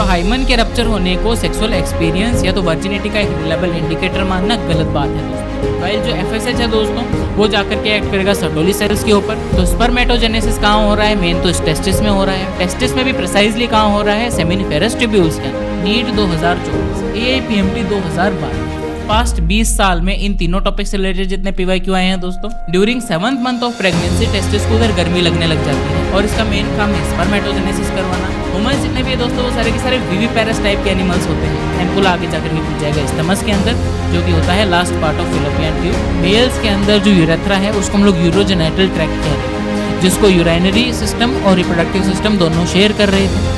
Hymen के rupture होने को सेक्सुअल एक्सपीरियंस या तो वर्जिनिटी का एक रिलायबल इंडिकेटर मानना गलत बात है दोस्तों। वाइल जो एफएसएच है दोस्तों वो जाकर के एक्ट करेगा सर्टोली सेल्स के ऊपर। तो स्पर्मेटोजेनेसिस कहाँ हो रहा है? मेन तो टेस्टिस में हो रहा है। टेस्टिस में भी प्रिसाइजली कहाँ हो रहा है? सेमिनिफेरस ट्यूब्यूल्स के अंदर। NEET 2024, AIPMT 2012। पास्ट 20 साल में इन तीनों टॉपिक से रिलेटेड जितने पीवाईक्यू आए हैं दोस्तों, during 7th month of pregnancy testis को उधर गर्मी लगने लग जाती है और इसका मेन काम है स्पर्मेटोजेनेसिस करवाना। ह्यूमंस जितने भी है दोस्तों वो सारे के सारे विविपेरस टाइप के एनिमल्स होते हैं। एम्पुल आगे जाकर भी पूछ जाएगा स्टमस के अंदर, जो कि होता है last part of fallopian tube. Males के अंदर जो यूरेथ्रा है उसको हम लोग यूरोजेनिटल ट्रैक्ट कहते हैं, जिसको यूराइनरी सिस्टम और रिप्रोडक्टिव सिस्टम दोनों शेयर कर रहे थे।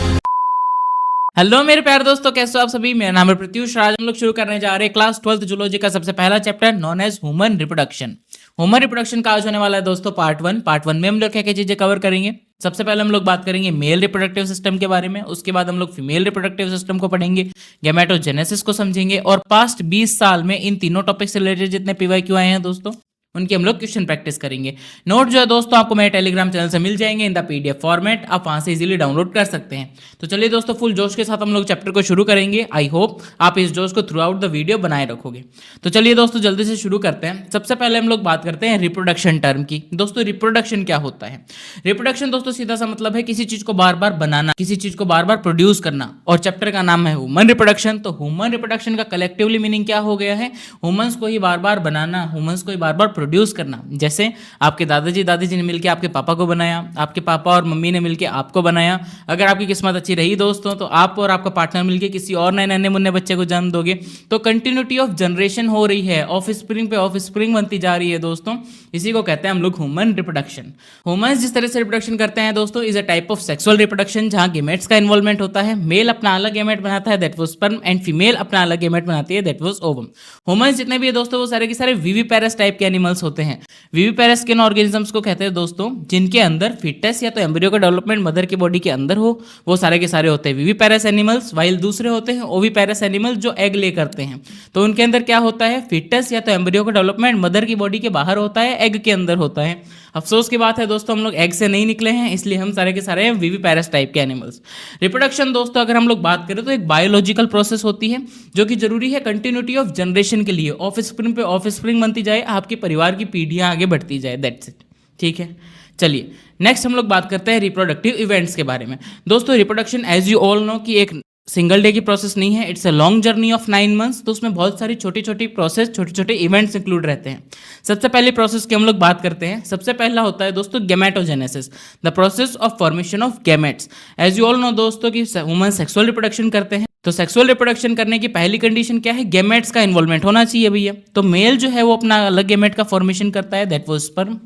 हेलो मेरे प्यारे दोस्तों, कैसे हो आप सभी? मेरा नाम है प्रत्युष। आज हम लोग शुरू करने जा रहे हैं क्लास 12th जूलॉजी का सबसे पहला chapter known as human reproduction. Human reproduction का आज होने वाला है दोस्तों पार्ट 1। पार्ट 1 में हम लोग क्या क्या चीजें कवर करेंगे? सबसे पहले हम लोग बात करेंगे मेल रिप्रोडक्टिव सिस्टम के बारे में। उसके बाद हम लोग फीमेल रिप्रोडक्टिव सिस्टम को पढ़ेंगे, गैमेटोजेनेसिस को समझेंगे और पास्ट 20 साल में इन तीनों टॉपिक से रिलेटेड जितने पीवाईक्यू आए हैं दोस्तों उनकी हम लोग क्वेश्चन प्रैक्टिस करेंगे। नोट जो है दोस्तों आपको मेरे टेलीग्राम चैनल से मिल जाएंगे इन द पीडीएफ फॉर्मेट, आप वहां से इजीली डाउनलोड कर सकते हैं। तो चलिए दोस्तों फुल जोश के साथ हम लोग चैप्टर को शुरू करेंगे। आई होप आप इस जोश को थ्रू आउट द वीडियो बनाए रखोगे। तो चलिए दोस्तों जल्दी से शुरू करते हैं। सबसे पहले हम लोग बात करते हैं रिप्रोडक्शन टर्म की। दोस्तों रिप्रोडक्शन क्या होता है? रिप्रोडक्शन दोस्तों सीधा सा मतलब है किसी चीज को बार बार बनाना, किसी चीज को बार बार प्रोड्यूस करना। और चैप्टर का नाम है ह्यूमन रिप्रोडक्शन। तो ह्यूमन रिप्रोडक्शन का कलेक्टिवली मीनिंग क्या हो गया है? ह्यूमंस को ही बार बार बनाना, ह्यूमंस को ही बार बार प्रोड्यूस करना। जैसे आपके दादाजी ने मिलकर आपके पापा को बनाया, आपके पापा और मम्मी ने मिलकर आपको बनाया। अगर आपकी किस्मत अच्छी रही दोस्तों तो आप और आपका पार्टनर मिलकर किसी और नए नन्हे मुन्ने बच्चे को जन्म दोगे। तो कंटिन्यूटी ऑफ जनरेशन हो रही है, ऑफ स्प्रिंग पे ऑफ स्प्रिंग बनती जा रही है दोस्तों। इसी को कहते हैं हम लोग ह्यूमन रिप्रोडक्शन। ह्यूमंस जिस तरह से रिप्रोडक्शन करते हैं दोस्तों is a type of sexual reproduction, जहां गेमेट्स का इन्वॉल्वमेंट होता है। मेल अपना अलग गेमेट बनाता है, that was sperm, and female अपना अलग गेमेट बनाती है, दैट वाज ओवम। ह्यूमंस जितने भी है दोस्तों वो सारे के सारे विविपेरस टाइप के एनिमल्स होते हैं। विविपेरस के ऑर्गेनिजम्स को कहते हैं दोस्तों जिनके अंदर फिटस या तो एम्ब्रियो का डेवलपमेंट मदर की बॉडी के अंदर हो, वो सारे के सारे होते हैं विविपेरस एनिमल्स। वाइल दूसरे होते हैं ओविपेरस एनिमल्स जो एग ले करते हैं। तो उनके अंदर क्या होता है? फिटस या तो एम्ब्रियो का डेवलपमेंट मदर की बॉडी के बाहर होता है, एग के अंदर होता है। अफसोस की बात है दोस्तों हम लोग एग से नहीं निकले हैं, इसलिए हम सारे के सारे हैं विविपेरस टाइप के एनिमल्स। रिप्रोडक्शन दोस्तों अगर हम लोग बात करें तो एक बायोलॉजिकल प्रोसेस होती है जो कि जरूरी है कंटिन्यूटी ऑफ जनरेशन के लिए। ऑफ स्प्रिंग पे ऑफ स्प्रिंग बनती जाए, आपके परिवार की पीढ़ियां आगे बढ़ती जाए, दैट्स इट। ठीक है, चलिए नेक्स्ट हम लोग बात करते हैं रिप्रोडक्टिव इवेंट्स के बारे में। दोस्तों reproduction as you all know कि एक सिंगल डे की प्रोसेस नहीं है, it's a long journey of 9 months. तो उसमें बहुत सारी छोटी छोटी प्रोसेस, छोटे छोटे इवेंट्स इंक्लूड रहते हैं। सबसे पहली प्रोसेस की हम लोग बात करते हैं। सबसे पहला होता है दोस्तों gametogenesis, the process of formation of gametes. As you all know दोस्तों कि ह्यूमन सेक्सुअल रिप्रोडक्शन करते हैं। तो सेक्सुअल रिप्रोडक्शन करने की पहली कंडीशन क्या है? गैमेट्स का इन्वॉल्वमेंट होना चाहिए भैया। तो मेल जो है वो अपना अलग गैमेट का फॉर्मेशन करता है, दैट वाज स्पर्म,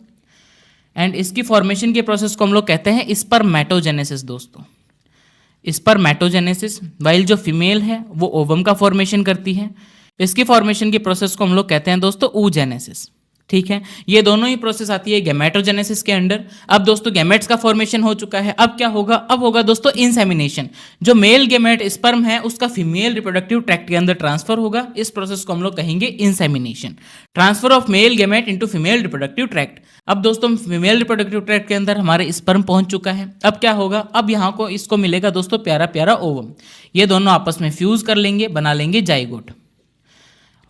एंड इसकी फॉर्मेशन के प्रोसेस को हम लोग कहते हैं स्पर्मेटोजेनेसिस दोस्तों, स्पर्मेटोजेनेसिस। वाइल जो फीमेल है वो ओवम का फॉर्मेशन करती है, इसकी फॉर्मेशन की प्रोसेस को हम लोग कहते हैं दोस्तों oogenesis। ठीक है, ये दोनों ही प्रोसेस आती है गैमेटोजेनेसिस के अंडर। अब दोस्तों गैमेट्स का फॉर्मेशन हो चुका है, अब क्या होगा? अब होगा दोस्तों इंसेमिनेशन। जो मेल गैमेट स्पर्म है उसका फीमेल रिप्रोडक्टिव ट्रैक्ट के अंदर ट्रांसफर होगा। इस प्रोसेस को हम लोग कहेंगे insemination, transfer of male gamete into female reproductive tract. अब दोस्तों फीमेल रिप्रोडक्टिव ट्रैक्ट के अंदर हमारे स्पर्म पहुंच चुका है। अब क्या होगा? अब यहाँ को इसको मिलेगा दोस्तों प्यारा प्यारा ओवम। ये दोनों आपस में फ्यूज कर लेंगे, बना लेंगे जाइगोट।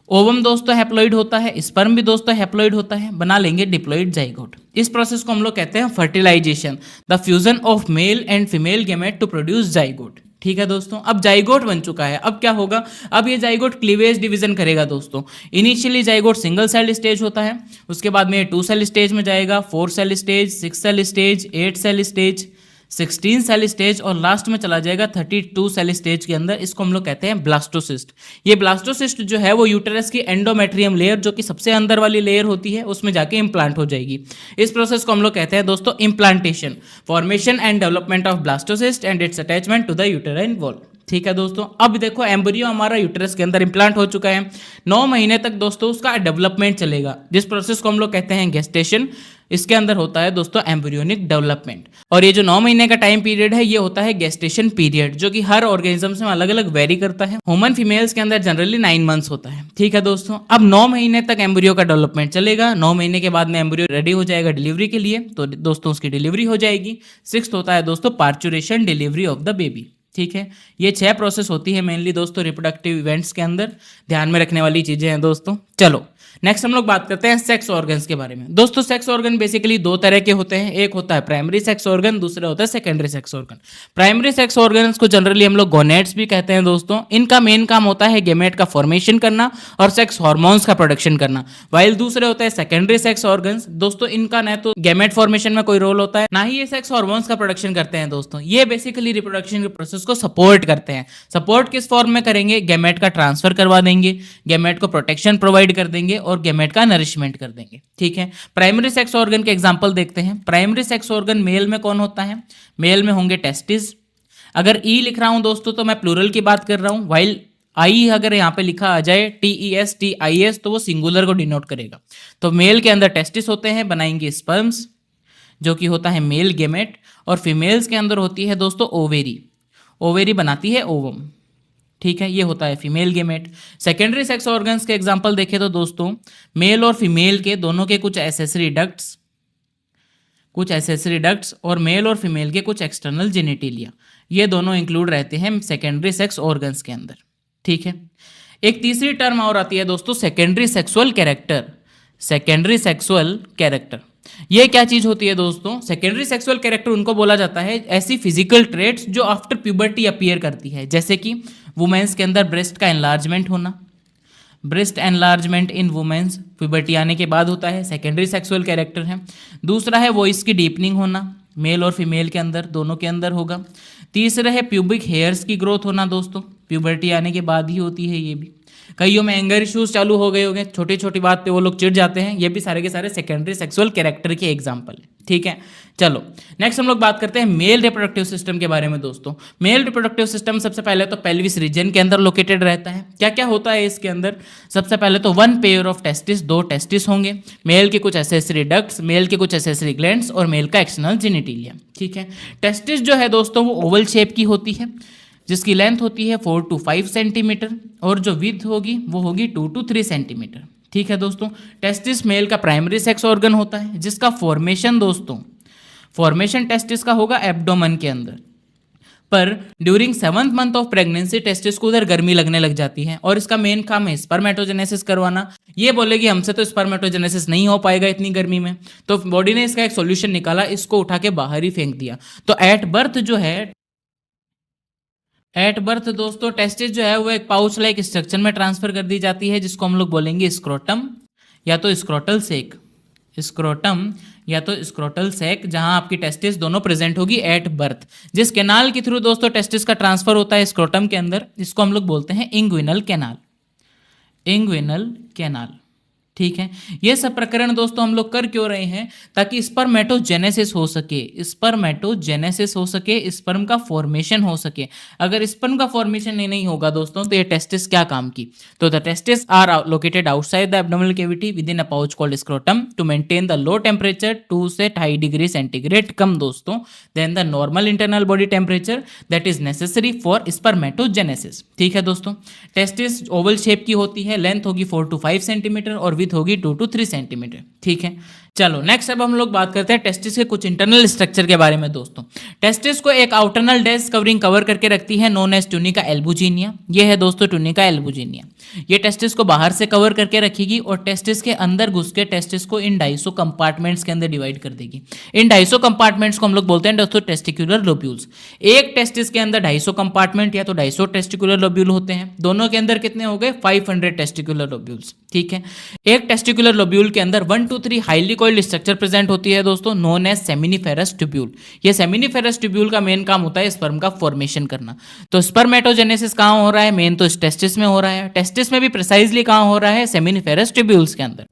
ओवम दोस्तों हैप्लॉइड होता है, स्पर्म भी दोस्तों हैप्लॉइड होता है, बना लेंगे डिप्लॉइड जाइगोट। इस प्रोसेस को हम लोग कहते हैं fertilisation, the fusion of male and female gamete to produce zygote. ठीक है दोस्तों, अब जाइगोट बन चुका है। अब क्या होगा? अब ये जाइगोट क्लीवेज डिवीजन करेगा दोस्तों। Initially zygote single cell stage होता है, उसके बाद में 2 सेल स्टेज में जाएगा, 4 cell stage, 6 cell stage, 8 cell stage, 16 cell stage और लास्ट में चला जाएगा 32 सेल स्टेज के अंदर। इसको हम लोग कहते हैं ब्लास्टोसिस्ट। ये ब्लास्टोसिस्ट जो है वो यूटेरस की एंडोमेट्रियम लेयर जो कि सबसे अंदर वाली लेयर होती है उसमें जाके इम्प्लांट हो जाएगी। इस प्रोसेस को हम लोग कहते हैं दोस्तों implantation, formation and development of blastocyst and its attachment to the uterine wall. ठीक है दोस्तों, अब देखो एम्ब्रियो हमारा यूटेरस के अंदर इम्प्लांट हो चुका है। 9 महीने तक दोस्तों उसका डेवलपमेंट चलेगा, जिस प्रोसेस को हम लोग कहते हैं गेस्टेशन। इसके अंदर होता है दोस्तों एम्ब्रियोनिक डेवलपमेंट। और ये जो 9 महीने का टाइम पीरियड है ये होता है गेस्टेशन पीरियड, जो कि हर ऑर्गेनिज्म में अलग अलग वेरी करता है। ह्यूमन फीमेल्स के अंदर जनरली 9 मंथ्स होता है। ठीक है दोस्तों, अब 9 महीने तक एम्ब्रियो का डेवलपमेंट चलेगा। 9 महीने के बाद में एम्ब्रियो रेडी हो जाएगा डिलीवरी के लिए, तो दोस्तों उसकी डिलीवरी हो जाएगी। 6th होता है दोस्तों parturition, delivery of the baby. ठीक है, ये 6 प्रोसेस होती है मेनली दोस्तों रिप्रोडक्टिव इवेंट्स के अंदर, ध्यान में रखने वाली चीजें हैं दोस्तों। चलो नेक्स्ट हम लोग बात करते हैं सेक्स ऑर्गन्स के बारे में। दोस्तों सेक्स ऑर्गन बेसिकली दो तरह के होते हैं, एक होता है प्राइमरी सेक्स ऑर्गन, दूसरा होता है secondary sex organ. Primary sex organs को जनरली हम लोग गोनेट्स भी कहते हैं दोस्तों। इनका मेन काम होता है गेमेट का फॉर्मेशन करना और सेक्स हार्मोन्स का प्रोडक्शन करना, वाइल दूसरे होते हैं सेकेंडरी सेक्स ऑर्गन्स। दोस्तों इनका न तो गेमेट फॉर्मेशन में कोई रोल होता है, ना ही ये सेक्स हार्मोन्स का प्रोडक्शन करते हैं दोस्तों। ये बेसिकली रिप्रोडक्शन के प्रोसेस को सपोर्ट करते हैं। सपोर्ट किस फॉर्म में करेंगे, गेमेट का ट्रांसफर करवा देंगे, गेमेट को प्रोटेक्शन प्रोवाइड कर देंगे और गेमेट का नरिशमेंट कर देंगे। ठीक है, प्राइमरी सेक्स ऑर्गन के एग्जांपल देखते हैं। प्राइमरी सेक्स ऑर्गन मेल में कौन होता है, मेल में होंगे टेस्टिस। अगर ई लिख रहा हूं दोस्तों तो मैं प्लूरल की बात कर रहा हूं, वाइल आई अगर यहां पे लिखा आ जाए TESTIS तो वो सिंगुलर को डिनोट करेगा। तो मेल के अंदर टेस्टिस होते हैं, बनाएंगे स्पर्म्स जो कि होता है मेल गेमेट, और फीमेल्स के अंदर होती है दोस्तों ओवेरी, ओवेरी बनाती है ओवम। ठीक है, ये होता है female gamete. Secondary sex organs के एग्जांपल देखें तो दोस्तों मेल और फीमेल के दोनों के कुछ एसेसरी डक्ट्स और मेल और फीमेल के कुछ एक्सटर्नल जेनिटेलिया, ये दोनों इंक्लूड रहते हैं सेकेंडरी सेक्स ऑर्गन्स के अंदर। ठीक है, एक तीसरी टर्म और आती है दोस्तों secondary sexual character. Secondary sexual character ये क्या चीज होती है दोस्तों, सेकेंडरी सेक्सुअल कैरेक्टर उनको बोला जाता है ऐसी फिजिकल ट्रेट्स जो आफ्टर प्यूबर्टी अपीयर करती है, जैसे कि वुमेन्स के अंदर ब्रेस्ट का एनलार्जमेंट होना, breast enlargement in women's puberty आने के बाद होता है, सेकेंडरी सेक्सुअल कैरेक्टर है। दूसरा है वॉइस की डीपनिंग होना, मेल और फीमेल के अंदर दोनों के अंदर होगा। तीसरा है प्यूबिक हेयर्स की ग्रोथ होना दोस्तों, प्यूबर्टी आने के बाद ही होती है ये भी। कईयों में एंगर इश्यूज चालू हो गए होंगे, छोटी छोटी बात पे वो लोग चिढ़ जाते हैं, ये भी सारे के सारे सेकेंडरी सेक्सुअल कैरेक्टर के एग्जाम्पल है। ठीक है, चलो नेक्स्ट हम लोग बात करते हैं मेल रिप्रोडक्टिव सिस्टम के बारे में दोस्तों। मेल रिप्रोडक्टिव सिस्टम सबसे पहले तो पेल्विस रीजन के अंदर लोकेटेड रहता है। क्या क्या होता है इसके अंदर, सबसे पहले तो 1 पेयर ऑफ टेस्टिस, 2 टेस्टिस होंगे, मेल के कुछ एसेसरी डक्ट्स, मेल के कुछ एसेसरी ग्लैंड्स और मेल का एक्सटर्नल जेनिटेलिया। ठीक है, टेस्टिस जो है दोस्तों वो ओवल शेप की होती है, जिसकी लेंथ होती है 4 to 5 सेंटीमीटर और जो विड्थ होगी वो होगी 2 to 3 सेंटीमीटर। ठीक है दोस्तों, टेस्टिस मेल का प्राइमरी सेक्स ऑर्गन होता है, जिसका फॉर्मेशन दोस्तों फॉर्मेशन टेस्टिस का होगा एब्डोमेन के अंदर, पर during 7th month of pregnancy testis को उधर गर्मी लगने लग जाती है और इसका मेन काम है स्पर्मेटोजेनेसिस करवाना। ये बोलेगी हमसे तो स्पर्मेटोजेनेसिस नहीं हो पाएगा इतनी गर्मी में, तो बॉडी ने इसका एक सॉल्यूशन निकाला, इसको उठा के बाहर ही फेंक दिया। तो एट बर्थ दोस्तों टेस्टिस जो है वो एक पाउच लाइक स्ट्रक्चर में ट्रांसफर कर दी जाती है, जिसको हम लोग बोलेंगे स्क्रोटम या तो स्क्रोटल सेक, स्क्रोटम या तो स्क्रोटल सेक, जहां आपकी टेस्टिस दोनों प्रेजेंट होगी एट बर्थ। जिस कैनाल के थ्रू दोस्तों टेस्टिस का ट्रांसफर होता है स्क्रोटम के अंदर, इसको हम लोग बोलते हैं इंग्विनल कैनाल, इंग्विनल कैनाल। ठीक है, ये सब प्रकरण दोस्तों हम लोग कर क्यों रहे हैं, ताकि स्पर्मेटोजेनेसिस हो सके, स्पर्मेटोजेनेसिस हो सके, स्पर्म का फॉर्मेशन हो सके। अगर स्पर्म का फॉर्मेशन नहीं होगा दोस्तों तो ये टेस्टिस क्या काम की, तो the testes are located outside the abdominal cavity within a pouch called scrotum to maintain the low temperature 2 से 2.5 डिग्री सेंटीग्रेड कम दोस्तों than the normal internal body temperature that is necessary for spermatogenesis. ठीक है दोस्तों, testis Oval shape की होती है, length होगी 4 to 5 सेंटीमीटर और होगी 2 to 3 सेंटीमीटर। ठीक है, चलो नेक्स्ट अब हम लोग बात करते हैं टेस्टिस के कुछ इंटरनल स्ट्रक्चर के बारे में दोस्तों। टेस्टिस को एक आउटरनल डेस्क कवरिंग कवर करके रखती है नोन एज ट्यूनिका एल्बुजिनिया। ये है दोस्तों ट्यूनिका एल्बुजिनिया, ये टेस्टिस को बाहर से कवर करके रखेगी और टेस्टिस के अंदर घुस के टेस्टिस को इन 250 कंपार्टमेंट्स के अंदर डिवाइड कर देगी। इन 250 कंपार्टमेंट्स को हम लोग बोलते हैं दोस्तों टेस्टिकुलर लोब्यूल्स। एक टेस्टिस के अंदर 250 कंपार्टमेंट या तो 250 टेस्टिकुलर लोब्यूल होते हैं, दोनों के अंदर कितने हो गए 500 टेस्टिकुलर लोब्यूल्स। ठीक है, एक टेस्टिकुलर लोब्यूल के अंदर 1 to 3 highly coiled structure present होती है दोस्तों नोन एज सेमिनिफेरस ट्यूब्यूल। ये सेमिनिफेरस ट्यूब्यूल का मेन काम होता है स्पर्म का फॉर्मेशन करना। तो स्पर्मेटोजेनेसिस कहाँ हो रहा है, मेन तो टेस्टिस में हो रहा है। टेस्टिस में भी प्रिसाइजली कहाँ हो रहा है, सेमिनिफेरस ट्यूब्यूल्स के अंदर।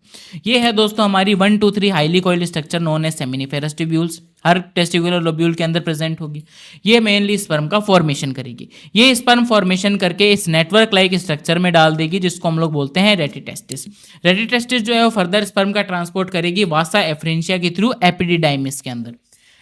ये है दोस्तों हमारी 1 to 3 highly coiled structure known as seminiferous tubules, हर टेस्टिकुलर लोब्यूल के अंदर प्रेजेंट होगी। ये मेनली स्पर्म का फॉर्मेशन करेगी। ये स्पर्म फॉर्मेशन करके इस नेटवर्क लाइक स्ट्रक्चर में डाल देगी, जिसको हम लोग बोलते हैं रेटिटेस्टिस। रेटिटेस्टिस जो है वो फर्दर स्पर्म का ट्रांसपोर्ट करेगी वासा एफ्रेंशिया के थ्रू एपिडिडाइमिस के अंदर।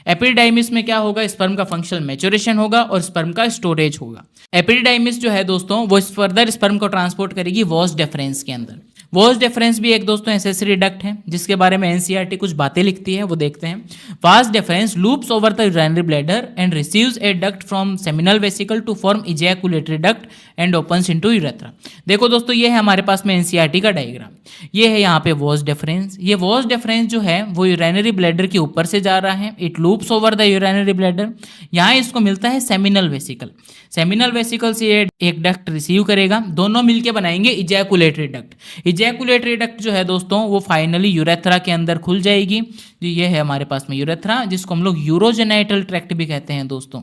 एपिडिडाइमिस में क्या होगा, स्पर्म का फंक्शनल मैच्योरेशन होगा और स्पर्म का स्टोरेज होगा। एपिडिडाइमिस जो है दोस्तों वो फर्दर स्पर्म को ट्रांसपोर्ट करेगी वॉस डेफरेंस के अंदर। वॉज डिफरेंस भी एक दोस्तों एसेसरी डक्ट है जिसके बारे में एनसीईआरटी कुछ बातें लिखती है, वो देखते हैं। Vas deferens loops over the urinary bladder and receives a duct from seminal vesicle to form ejaculatory duct and opens into urethra. देखो दोस्तों ये है हमारे पास में एनसीईआरटी का डायग्राम, ये है यहाँ पे वॉज डिफरेंस। ये वॉज डिफरेंस जो है वो यूरिनरी ब्लैडर के ऊपर से जा रहा है, it loops over the urinary bladder. यहाँ इसको मिलता है सेमिनल वेसिकल, सेमिनल वेसिकल से ये एक डक्ट रिसीव करेगा, दोनों मिलके बनाएंगे इजैकुलेटरी डक्ट। इजैकुलेटरी डक्ट जो है दोस्तों वो फाइनली यूरेथ्रा के अंदर खुल जाएगी। जो ये है हमारे पास में यूरेथ्रा, जिसको हम लोग यूरोजेनाइटल ट्रैक्ट भी कहते हैं दोस्तों,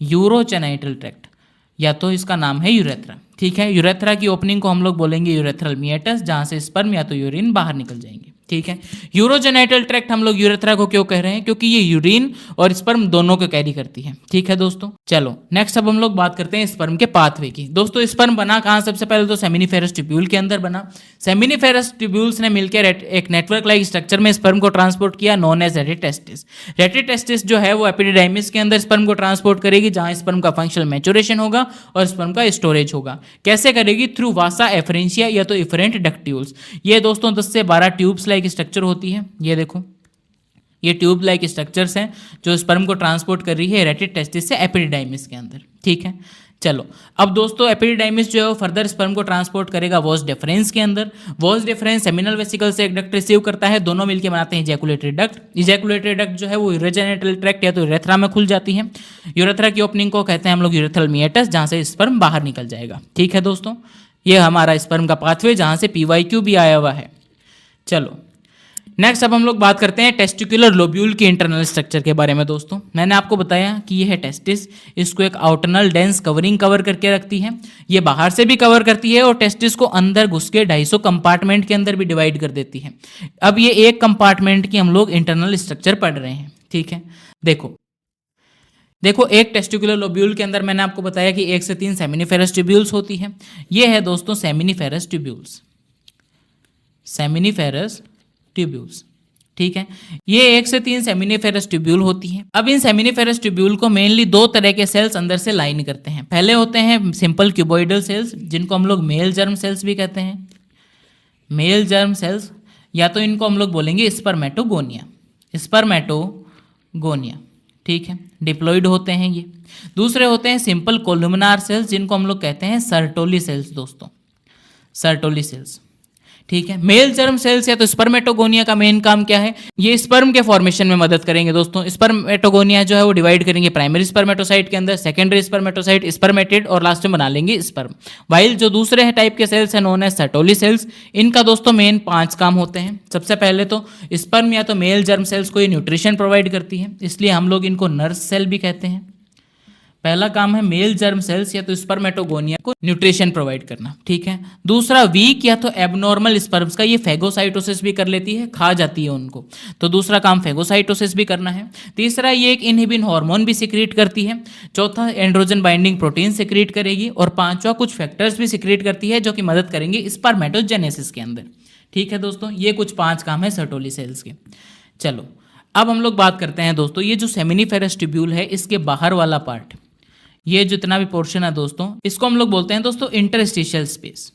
यूरोजेनाइटल ट्रैक्ट, या तो इसका नाम है यूरेथ्रा। ठीक है, यूरेथ्रा की ओपनिंग को हम लोग बोलेंगे यूरेथ्रल मिएटस, जहां से स्पर्म या तो यूरिन बाहर निकल जाएंगे। ठीक है, यूरोजेनाइटल ट्रैक्ट हम लोग यूरेथ्रा को क्यों कह रहे हैं, क्योंकि ये यूरिन और स्पर्म दोनों को कैरी करती है। ठीक है दोस्तों, चलो नेक्स्ट अब हम लोग बात करते हैं स्पर्म के पाथवे की। दोस्तों स्पर्म बना कहाँ, सबसे पहले तो सेमिनिफेरस ट्यूब्यूल के अंदर बना। सेमिनिफेरस ट्यूब्यूल्स ने मिलकर एक नेटवर्क लाइक स्ट्रक्चर में स्पर्म को ट्रांसपोर्ट किया, नोन एज रेटिटेस्टिस। रेटिटेस्टिस जो है वो एपिडिडाइमिस के अंदर स्पर्म को ट्रांसपोर्ट करेगी, जहां स्पर्म का फंक्शनल मैच्योरेशन होगा और स्पर्म का स्टोरेज होगा। कैसे करेगी, थ्रू वासा एफरेंशिया या तो इफरेंट डक्ट्यूल्स। ये दोस्तों 10 से 12 ट्यूब्स लाइक स्ट्रक्चर होती है, ये देखो ये ट्यूब लाइक स्ट्रक्चर्स हैं जो स्पर्म को ट्रांसपोर्ट कर रही है रेटिटेस्टिस से एपिडिडाइमिस के अंदर। ठीक है, चलो अब दोस्तों एपिडिडाइमिस जो है फर्दर स्पर्म को ट्रांसपोर्ट करेगा वॉस डिफरेंस के अंदर। वॉस डिफरेंस सेमिनल वेसिकल से एक डक्ट रिसीव करता है, दोनों मिलकर बनाते हैं इजैकुलेटरी डक्ट। इजैकुलेटरी डक्ट जो है वो यूरोजेनिटल ट्रैक्ट या तो यूरेथ्रा में खुल जाती है। यूरेथ्रा की ओपनिंग को कहते हैं हम लोग यूरेथ्रल मिएटस, जहां से स्पर्म बाहर निकल जाएगा। ठीक है दोस्तों, ये हमारा स्पर्म का पाथवे जहां से PYQ भी आया हुआ है। चलो नेक्स्ट अब हम लोग बात करते हैं टेस्टिकुलर लोब्यूल की इंटरनल स्ट्रक्चर के बारे में। दोस्तों मैंने आपको बताया कि ये है टेस्टिस, इसको एक आउटरनल डेंस कवरिंग कवर करके रखती है, ये बाहर से भी कवर करती है और टेस्टिस को अंदर घुस के 250 कंपार्टमेंट के अंदर भी डिवाइड कर देती है। अब ये एक कंपार्टमेंट की हम लोग इंटरनल स्ट्रक्चर पढ़ रहे हैं। ठीक है, देखो एक टेस्टिकुलर लोब्यूल के अंदर मैंने आपको बताया कि 1 से 3 सेमिनिफेरस ट्यूब्यूल्स होती हैं। ये है दोस्तों सेमिनिफेरस ट्यूब्यूल्स, सेमिनिफेरस ट्यूब्यूल्स। ठीक है, ये 1 से 3 सेमिनिफेरस ट्यूब्यूल होती हैं। अब इन सेमिनिफेरस ट्यूब्यूल को मेनली 2 तरह के सेल्स अंदर से लाइन करते हैं। पहले होते हैं सिंपल क्यूबॉइडल सेल्स, जिनको हम लोग मेल जर्म सेल्स भी कहते हैं, मेल जर्म सेल्स, या तो इनको हम लोग बोलेंगे स्पर्मेटोगोनिया, स्पर्मेटोगोनिया। ठीक है, डिप्लॉइड होते हैं ये। दूसरे होते हैं सिंपल कोलुमिनार सेल्स, जिनको हम लोग कहते हैं सर्टोली सेल्स दोस्तों, सर्टोली सेल्स। ठीक है, मेल जर्म सेल्स या तो स्पर्मेटोगोनिया का मेन काम क्या है, ये स्पर्म के फॉर्मेशन में मदद करेंगे दोस्तों। स्पर्मेटोगोनिया जो है वो डिवाइड करेंगे प्राइमरी स्पर्मेटोसाइट के अंदर, सेकेंडरी स्पर्मेटोसाइट, स्पर्मेटिड और लास्ट में बना लेंगे स्पर्म। वाइल जो दूसरे टाइप के सेल्स हैं नोन एज सर्टोली सेल्स, इनका दोस्तों मेन 5 काम होते हैं। सबसे पहले तो स्पर्म या तो मेल जर्म सेल्स को ये न्यूट्रिशन प्रोवाइड करती है, इसलिए हम लोग इनको नर्स सेल भी कहते हैं। पहला काम है मेल जर्म सेल्स या तो स्पर्मेटोगोनिया को न्यूट्रिशन प्रोवाइड करना। ठीक है, दूसरा वीक या तो एबनॉर्मल स्पर्म्स का ये फेगोसाइटोसिस भी कर लेती है, खा जाती है उनको, तो दूसरा काम फेगोसाइटोसिस भी करना है। तीसरा ये एक इनहिबिन हार्मोन भी सिक्रीट करती है। चौथा एंड्रोजन बाइंडिंग प्रोटीन सिक्रीट करेगी और पांचवा कुछ फैक्टर्स भी सिक्रीट करती है जो कि मदद करेंगे स्पर्मेटोजेनेसिस के अंदर। ठीक है दोस्तों, ये कुछ 5 काम है सर्टोली सेल्स के। चलो अब हम लोग बात करते हैं दोस्तों, ये जो सेमिनिफेरस ट्यूब्यूल है इसके बाहर वाला पार्ट, ये जितना भी पोर्शन है दोस्तों, इसको हम लोग बोलते हैं दोस्तों इंटरस्टिशियल स्पेस।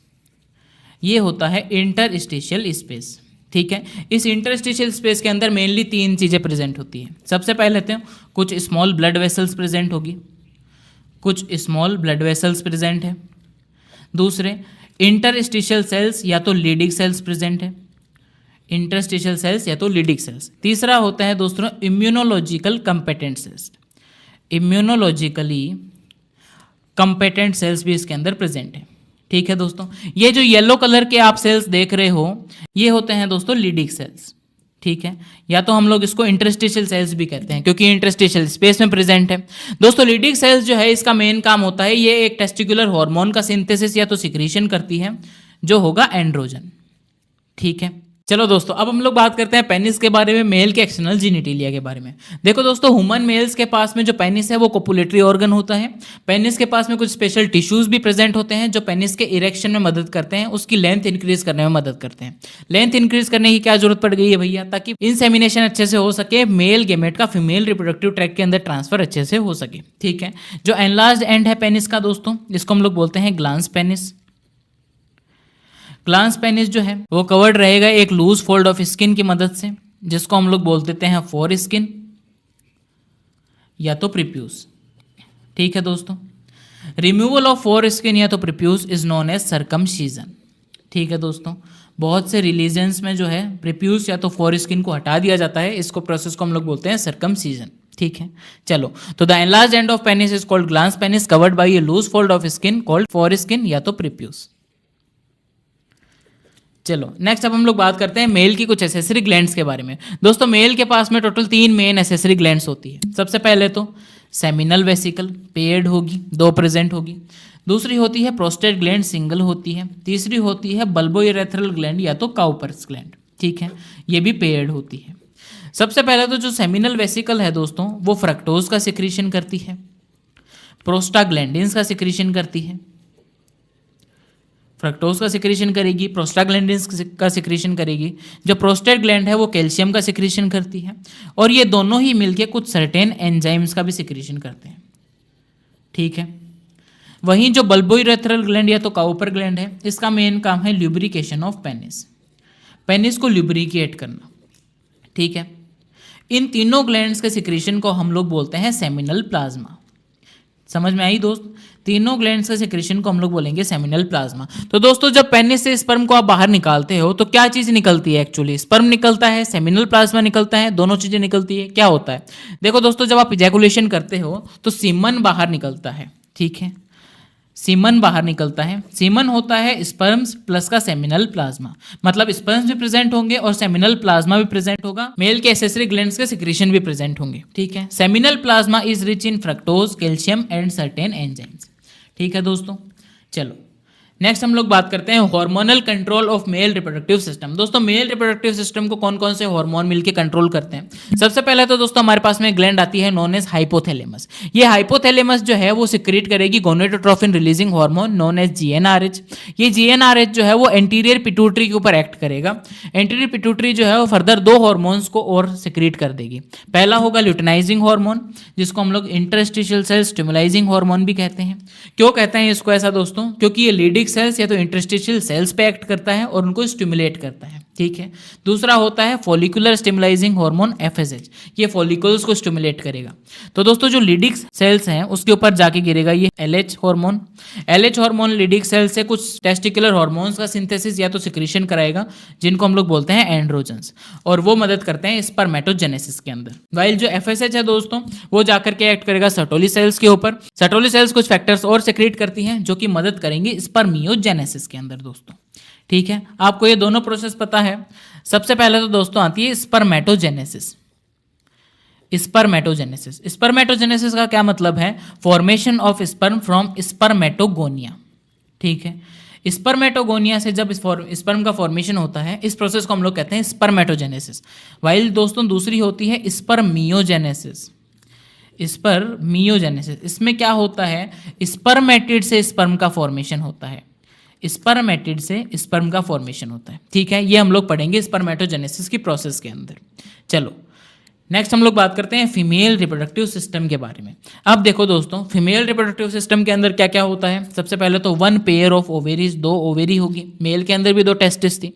ये होता है इंटरस्टिशियल स्पेस। ठीक है, इस इंटरस्टिशियल स्पेस के अंदर मेनली 3 चीज़ें प्रेजेंट होती हैं। सबसे पहले लेते हैं कुछ स्मॉल ब्लड वेसल्स प्रेजेंट होगी, कुछ स्मॉल ब्लड वेसल्स प्रेजेंट है। दूसरे इंटरस्टिशियल सेल्स या तो लीडिंग सेल्स प्रेजेंट है, इंटरस्टिशियल सेल्स या तो लीडिंग सेल्स। तीसरा होता है दोस्तों immunological competent cells, immunologically competent cells भी इसके अंदर प्रेजेंट है। ठीक है दोस्तों, ये जो येलो कलर के आप सेल्स देख रहे हो ये होते हैं दोस्तों लीडिंग सेल्स। ठीक है, या तो हम लोग इसको इंटरस्टिशियल सेल्स भी कहते हैं क्योंकि इंटरस्टिशियल स्पेस में प्रेजेंट है। दोस्तों लीडिंग सेल्स जो है इसका मेन काम होता है, ये एक टेस्टिकुलर हार्मोन का सिंथेसिस या तो सिक्रीशन करती है जो होगा एंड्रोजन। ठीक है, चलो दोस्तों अब हम लोग बात करते हैं पेनिस के बारे में, मेल के एक्सटर्नल जीनिटिलिया के बारे में। देखो दोस्तों ह्यूमन मेल्स के पास में जो पेनिस है वो कोपुलेटरी ऑर्गन होता है। पेनिस के पास में कुछ स्पेशल टिश्यूज भी प्रेजेंट होते हैं जो पेनिस के इरेक्शन में मदद करते हैं, उसकी लेंथ इंक्रीज करने में मदद करते हैं। लेंथ इंक्रीज करने की क्या जरूरत पड़ गई है भैया, ताकि इंसेमिनेशन अच्छे से हो सके, मेल गेमेट का फीमेल रिप्रोडक्टिव ट्रैक्ट के अंदर ट्रांसफर अच्छे से हो सके। ठीक है, जो एनलार्ज्ड एंड है पेनिस का दोस्तों, जिसको हम लोग बोलते हैं ग्लांस पेनिस। ग्लांस पेनिस जो है वो कवर्ड रहेगा एक लूज फोल्ड ऑफ स्किन की मदद से, जिसको हम लोग बोल देते हैं फोर स्किन या तो प्रीप्यूस। ठीक है दोस्तों, रिमूवल ऑफ फोर स्किन या तो prepuce is known as circumcision. ठीक है दोस्तों, बहुत से रिलीजन्स में जो है प्रीप्यूस या तो फोर स्किन को हटा दिया जाता है, इसको प्रोसेस को हम लोग बोलते हैं सर्कमसीजन। ठीक है, चलो, तो the enlarged end of penis is called glans penis covered by a loose fold of skin called foreskin या तो प्रीप्यूस। चलो नेक्स्ट अब हम लोग बात करते हैं मेल की कुछ एसेसरी ग्लैंड्स के बारे में। दोस्तों मेल के पास में टोटल 3 मेन एसेसरी ग्लैंड्स होती है। सबसे पहले तो सेमिनल वेसिकल पेयर्ड होगी, 2 प्रेजेंट होगी। दूसरी होती है प्रोस्टेट ग्लैंड, सिंगल होती है। तीसरी होती है बल्बोइरेथ्रल ग्लैंड या तो काउपर्स ग्लैंड। ठीक है, ये भी पेयर्ड होती है। सबसे पहले तो जो सेमिनल वेसिकल है दोस्तों, वो फ्रक्टोज का सिक्रीशन करती है, प्रोस्टाग्लैंडिन्स का सिक्रीशन करती है। फ्रक्टोज का सिक्रीशन करेगी, प्रोस्टाग्लैंडिन्स का सिक्रीशन करेगी। जो प्रोस्टेट ग्लैंड है वो कैल्शियम का सिक्रीशन करती है, और ये दोनों ही मिलके कुछ सर्टेन एंजाइम्स का भी सिक्रीशन करते हैं। ठीक है, वहीं जो बल्बोइरेथ्रल ग्लैंड या तो काउपर ग्लैंड है, इसका मेन काम है ल्यूब्रिकेशन ऑफ पेनिस, पेनिस को ल्यूब्रिकेट करना। ठीक है, इन तीनों ग्लैंड्स के सिक्रीशन को हम लोग बोलते हैं सेमिनल प्लाज्मा। समझ में आई दोस्त? तीनों ग्लैंड्स के सिक्रीशन को हम लोग बोलेंगे सेमिनल प्लाज्मा। तो दोस्तों जब पेनिस से स्पर्म को आप बाहर निकालते हो तो क्या चीज निकलती है? एक्चुअली स्पर्म निकलता है, सेमिनल प्लाज्मा निकलता है, दोनों चीजें निकलती है। क्या होता है देखो दोस्तों, जब आप इजैकुलेशन करते हो तो सीमन बाहर निकलता है। ठीक है, सीमन बाहर निकलता है। सीमन होता है स्पर्म्स प्लस का सेमिनल प्लाज्मा, मतलब स्पर्म्स भी प्रेजेंट होंगे और सेमिनल प्लाज्मा भी प्रेजेंट होगा, मेल के एसेसरी ग्लैंड्स के सिक्रीशन भी प्रेजेंट होंगे। ठीक है, seminal plasma is rich in fructose, calcium and certain enzymes. ठीक है दोस्तों, चलो नेक्स्ट हम लोग बात करते हैं hormonal control of male reproductive system. दोस्तों मेल रिप्रोडक्टिव सिस्टम को कौन कौन से हार्मोन मिलकर कंट्रोल करते हैं? सबसे पहले तो दोस्तों हमारे पास में ग्लैंड आती है नोन एज हाइपोथैलेमस। ये हाइपोथैलेमस जो है वो सिक्रीट करेगी gonadotropin releasing hormone known as GnRH. ये जीएनआरएच जो है वो एंटीरियर पिट्यूटरी के ऊपर एक्ट करेगा। एंटीरियर पिट्यूटरी जो है वो फर्दर 2 हार्मोन्स को और सिक्रीट कर देगी। पहला होगा ल्यूटिनाइजिंग हार्मोन, जिसको हम लोग इंटरस्टिशियल सेल स्टिमुलाइजिंग हार्मोन भी कहते हैं। क्यों कहते हैं इसको ऐसा दोस्तों? क्योंकि ये लीडिंग सेल्स या तो इंटरस्टिशियल सेल्स पे एक्ट करता है और उनको स्टिमुलेट करता है। ठीक है, दूसरा होता है फॉलिकुलर स्टिमुलाइजिंग हार्मोन एफएसएच, ये फॉलिकल्स को स्टिमुलेट करेगा। तो दोस्तों जो लीडिंग सेल्स हैं उसके ऊपर जाके गिरेगा ये LH hormone. LH hormone Leydig cell से कुछ टेस्टिकुलर हार्मोन्स का सिंथेसिस या तो सिक्रीशन कराएगा, जिनको हम लोग बोलते हैं एंड्रोजन्स, और वो मदद करते हैं स्पर्मेटोजेनेसिस के अंदर। वाइल जो एफएसएच है दोस्तों वो जाकर के एक्ट करेगा सर्टोली सेल्स के ऊपर। सर्टोली सेल्स कुछ फैक्टर्स और सिक्रीट करती हैं जो कि मदद करेंगे स्पर्मियोजेनेसिस के अंदर दोस्तों। ठीक है, आपको ये दोनों प्रोसेस पता है। सबसे पहले तो दोस्तों आती है स्पर्मेटोजेनेसिस। स्पर्मेटोजेनेसिस, स्पर्मेटोजेनेसिस का क्या मतलब है? Formation of sperm from spermatogonia. ठीक है, स्पर्मेटोगोनिया से जब स्पर्म का फॉर्मेशन होता है, इस प्रोसेस को हम लोग कहते हैं स्पर्मेटोजेनेसिस। वाइल दोस्तों दूसरी होती है स्पर्मियोजेनेसिस। स्पर्मियोजेनेसिस, इसमें क्या होता है? स्पर्मेटिड से स्पर्म का फॉर्मेशन होता है। स्पर्मेटिड से स्पर्म का फॉर्मेशन होता है। ठीक है, ये हम लोग पढ़ेंगे स्पर्मेटोजेनेसिस की प्रोसेस के अंदर। चलो नेक्स्ट हम लोग बात करते हैं फीमेल रिप्रोडक्टिव सिस्टम के बारे में। अब देखो दोस्तों फीमेल रिप्रोडक्टिव सिस्टम के अंदर क्या क्या होता है। सबसे पहले तो 1 पेयर ऑफ ओवेरीज, 2 ओवेरी होगी। मेल के अंदर भी 2 टेस्टिस थी।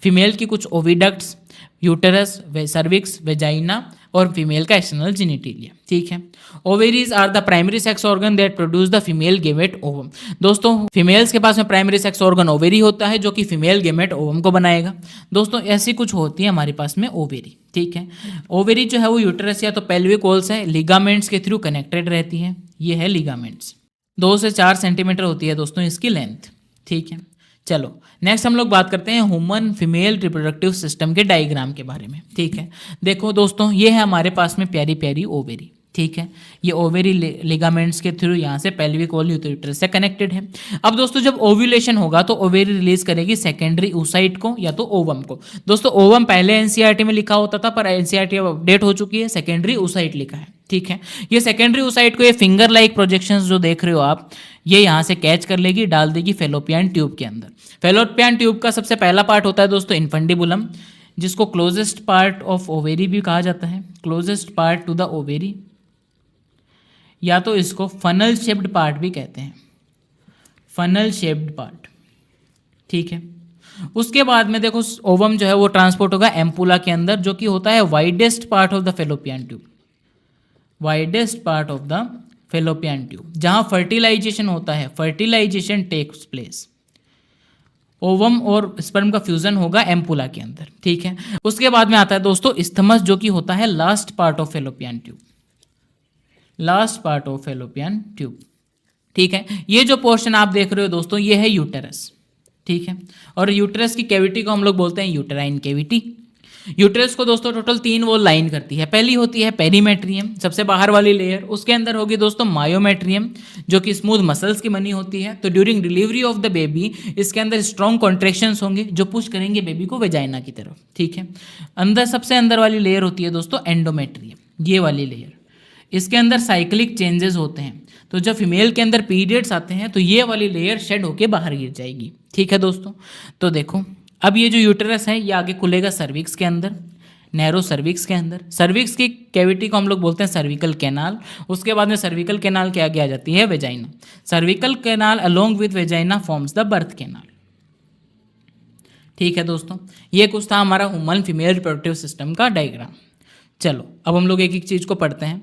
फीमेल की कुछ ओविडक्ट्स, यूटेरस, सर्विक्स, वेजाइना और फीमेल का एक्सटर्नल जेनिटेलिया। ठीक है, ovaries are the primary sex organ that produce the female gamete ovum. दोस्तों फीमेल्स के पास में प्राइमरी सेक्स ऑर्गन ओवेरी होता है जो कि फीमेल गेमेट ओवम को बनाएगा। दोस्तों ऐसी कुछ होती है हमारे पास में ओवेरी। ठीक है, ओवेरी जो है वो यूटेरस या तो पेल्विक वॉल्स है, लिगामेंट्स के थ्रू कनेक्टेड रहती है। ये है लिगामेंट्स, 2 से 4 सेंटीमीटर होती है दोस्तों इसकी लेंथ। ठीक है, चलो नेक्स्ट हम लोग बात करते हैं ह्यूमन फीमेल रिप्रोडक्टिव सिस्टम के डायग्राम के बारे में। ठीक है, देखो दोस्तों ये है हमारे पास में प्यारी प्यारी ओवेरी। ठीक है, ये ओवेरी लिगामेंट्स के थ्रू यहाँ से पेल्विक वॉल यूटेरस से कनेक्टेड है। अब दोस्तों जब ओव्यूलेशन होगा तो ओवेरी रिलीज करेगी सेकेंडरी oocyte को या तो ओवम को। दोस्तों ओवम पहले एनसीईआरटी में लिखा होता था, पर एनसीईआरटी अब अपडेट हो चुकी है, सेकेंडरी oocyte लिखा है। ठीक है, ये सेकेंडरी oocyte को ये फिंगर लाइक प्रोजेक्शंस जो देख रहे हो आप, ये यहाँ से कैच कर लेगी, डाल देगी फेलोपियन ट्यूब के अंदर। फेलोपियन ट्यूब का सबसे पहला पार्ट होता है दोस्तों इन्फंडिबुलम, जिसको क्लोजेस्ट पार्ट ऑफ ओवेरी भी कहा जाता है, closest part two the ovary, या तो इसको फनल शेप्ड पार्ट भी कहते हैं, फनल शेप्ड पार्ट। ठीक है, उसके बाद में देखो ओवम जो है वो ट्रांसपोर्ट होगा एम्पुला के अंदर, जो कि होता है widest part of the fallopian tube, widest part of the fallopian tube, जहां फर्टिलाइजेशन होता है, फर्टिलाइजेशन टेक्स प्लेस। ओवम और स्पर्म का फ्यूजन होगा एम्पुला के अंदर, ठीक है। उसके बाद में आता है दोस्तों इस्थमस, जो कि होता है last part of fallopian tube, last part of fallopian tube, ठीक है। ये जो पोर्शन आप देख रहे हो दोस्तों, ये है यूटेरस, ठीक है। और यूटेरस की कैविटी को हम लोग बोलते हैं यूटेराइन कैविटी। यूटेरस को दोस्तों टोटल 3 वॉल लाइन करती है। पहली होती है पेरीमेट्रियम, सबसे बाहर वाली लेयर, उसके अंदर होगी दोस्तों मायोमेट्रियम, जो कि स्मूथ मसल्स की बनी होती है। तो during delivery of the baby इसके अंदर स्ट्रॉन्ग कॉन्ट्रेक्शंस होंगे जो पुश करेंगे बेबी को वेजाइना की तरफ, ठीक है। अंदर सबसे अंदर वाली लेयर होती है दोस्तों एंडोमेट्रियम, ये वाली लेयर। इसके अंदर साइक्लिक चेंजेस होते हैं, तो जब फीमेल के अंदर पीरियड्स आते हैं तो ये वाली लेयर शेड होके बाहर गिर जाएगी, ठीक है दोस्तों। तो देखो अब ये जो यूटेरस है ये आगे खुलेगा सर्विक्स के अंदर, नैरो सर्विक्स के अंदर। सर्विक्स की कैविटी को हम लोग बोलते हैं सर्विकल कैनाल। उसके बाद में सर्विकल कैनाल के आगे आ जाती है vagina. Cervical canal along with vagina forms the birth canal, ठीक है दोस्तों। ये कुछ था हमारा ह्यूमन फीमेल रिप्रोडक्टिव सिस्टम का डायग्राम। चलो अब हम लोग एक एक चीज को पढ़ते हैं।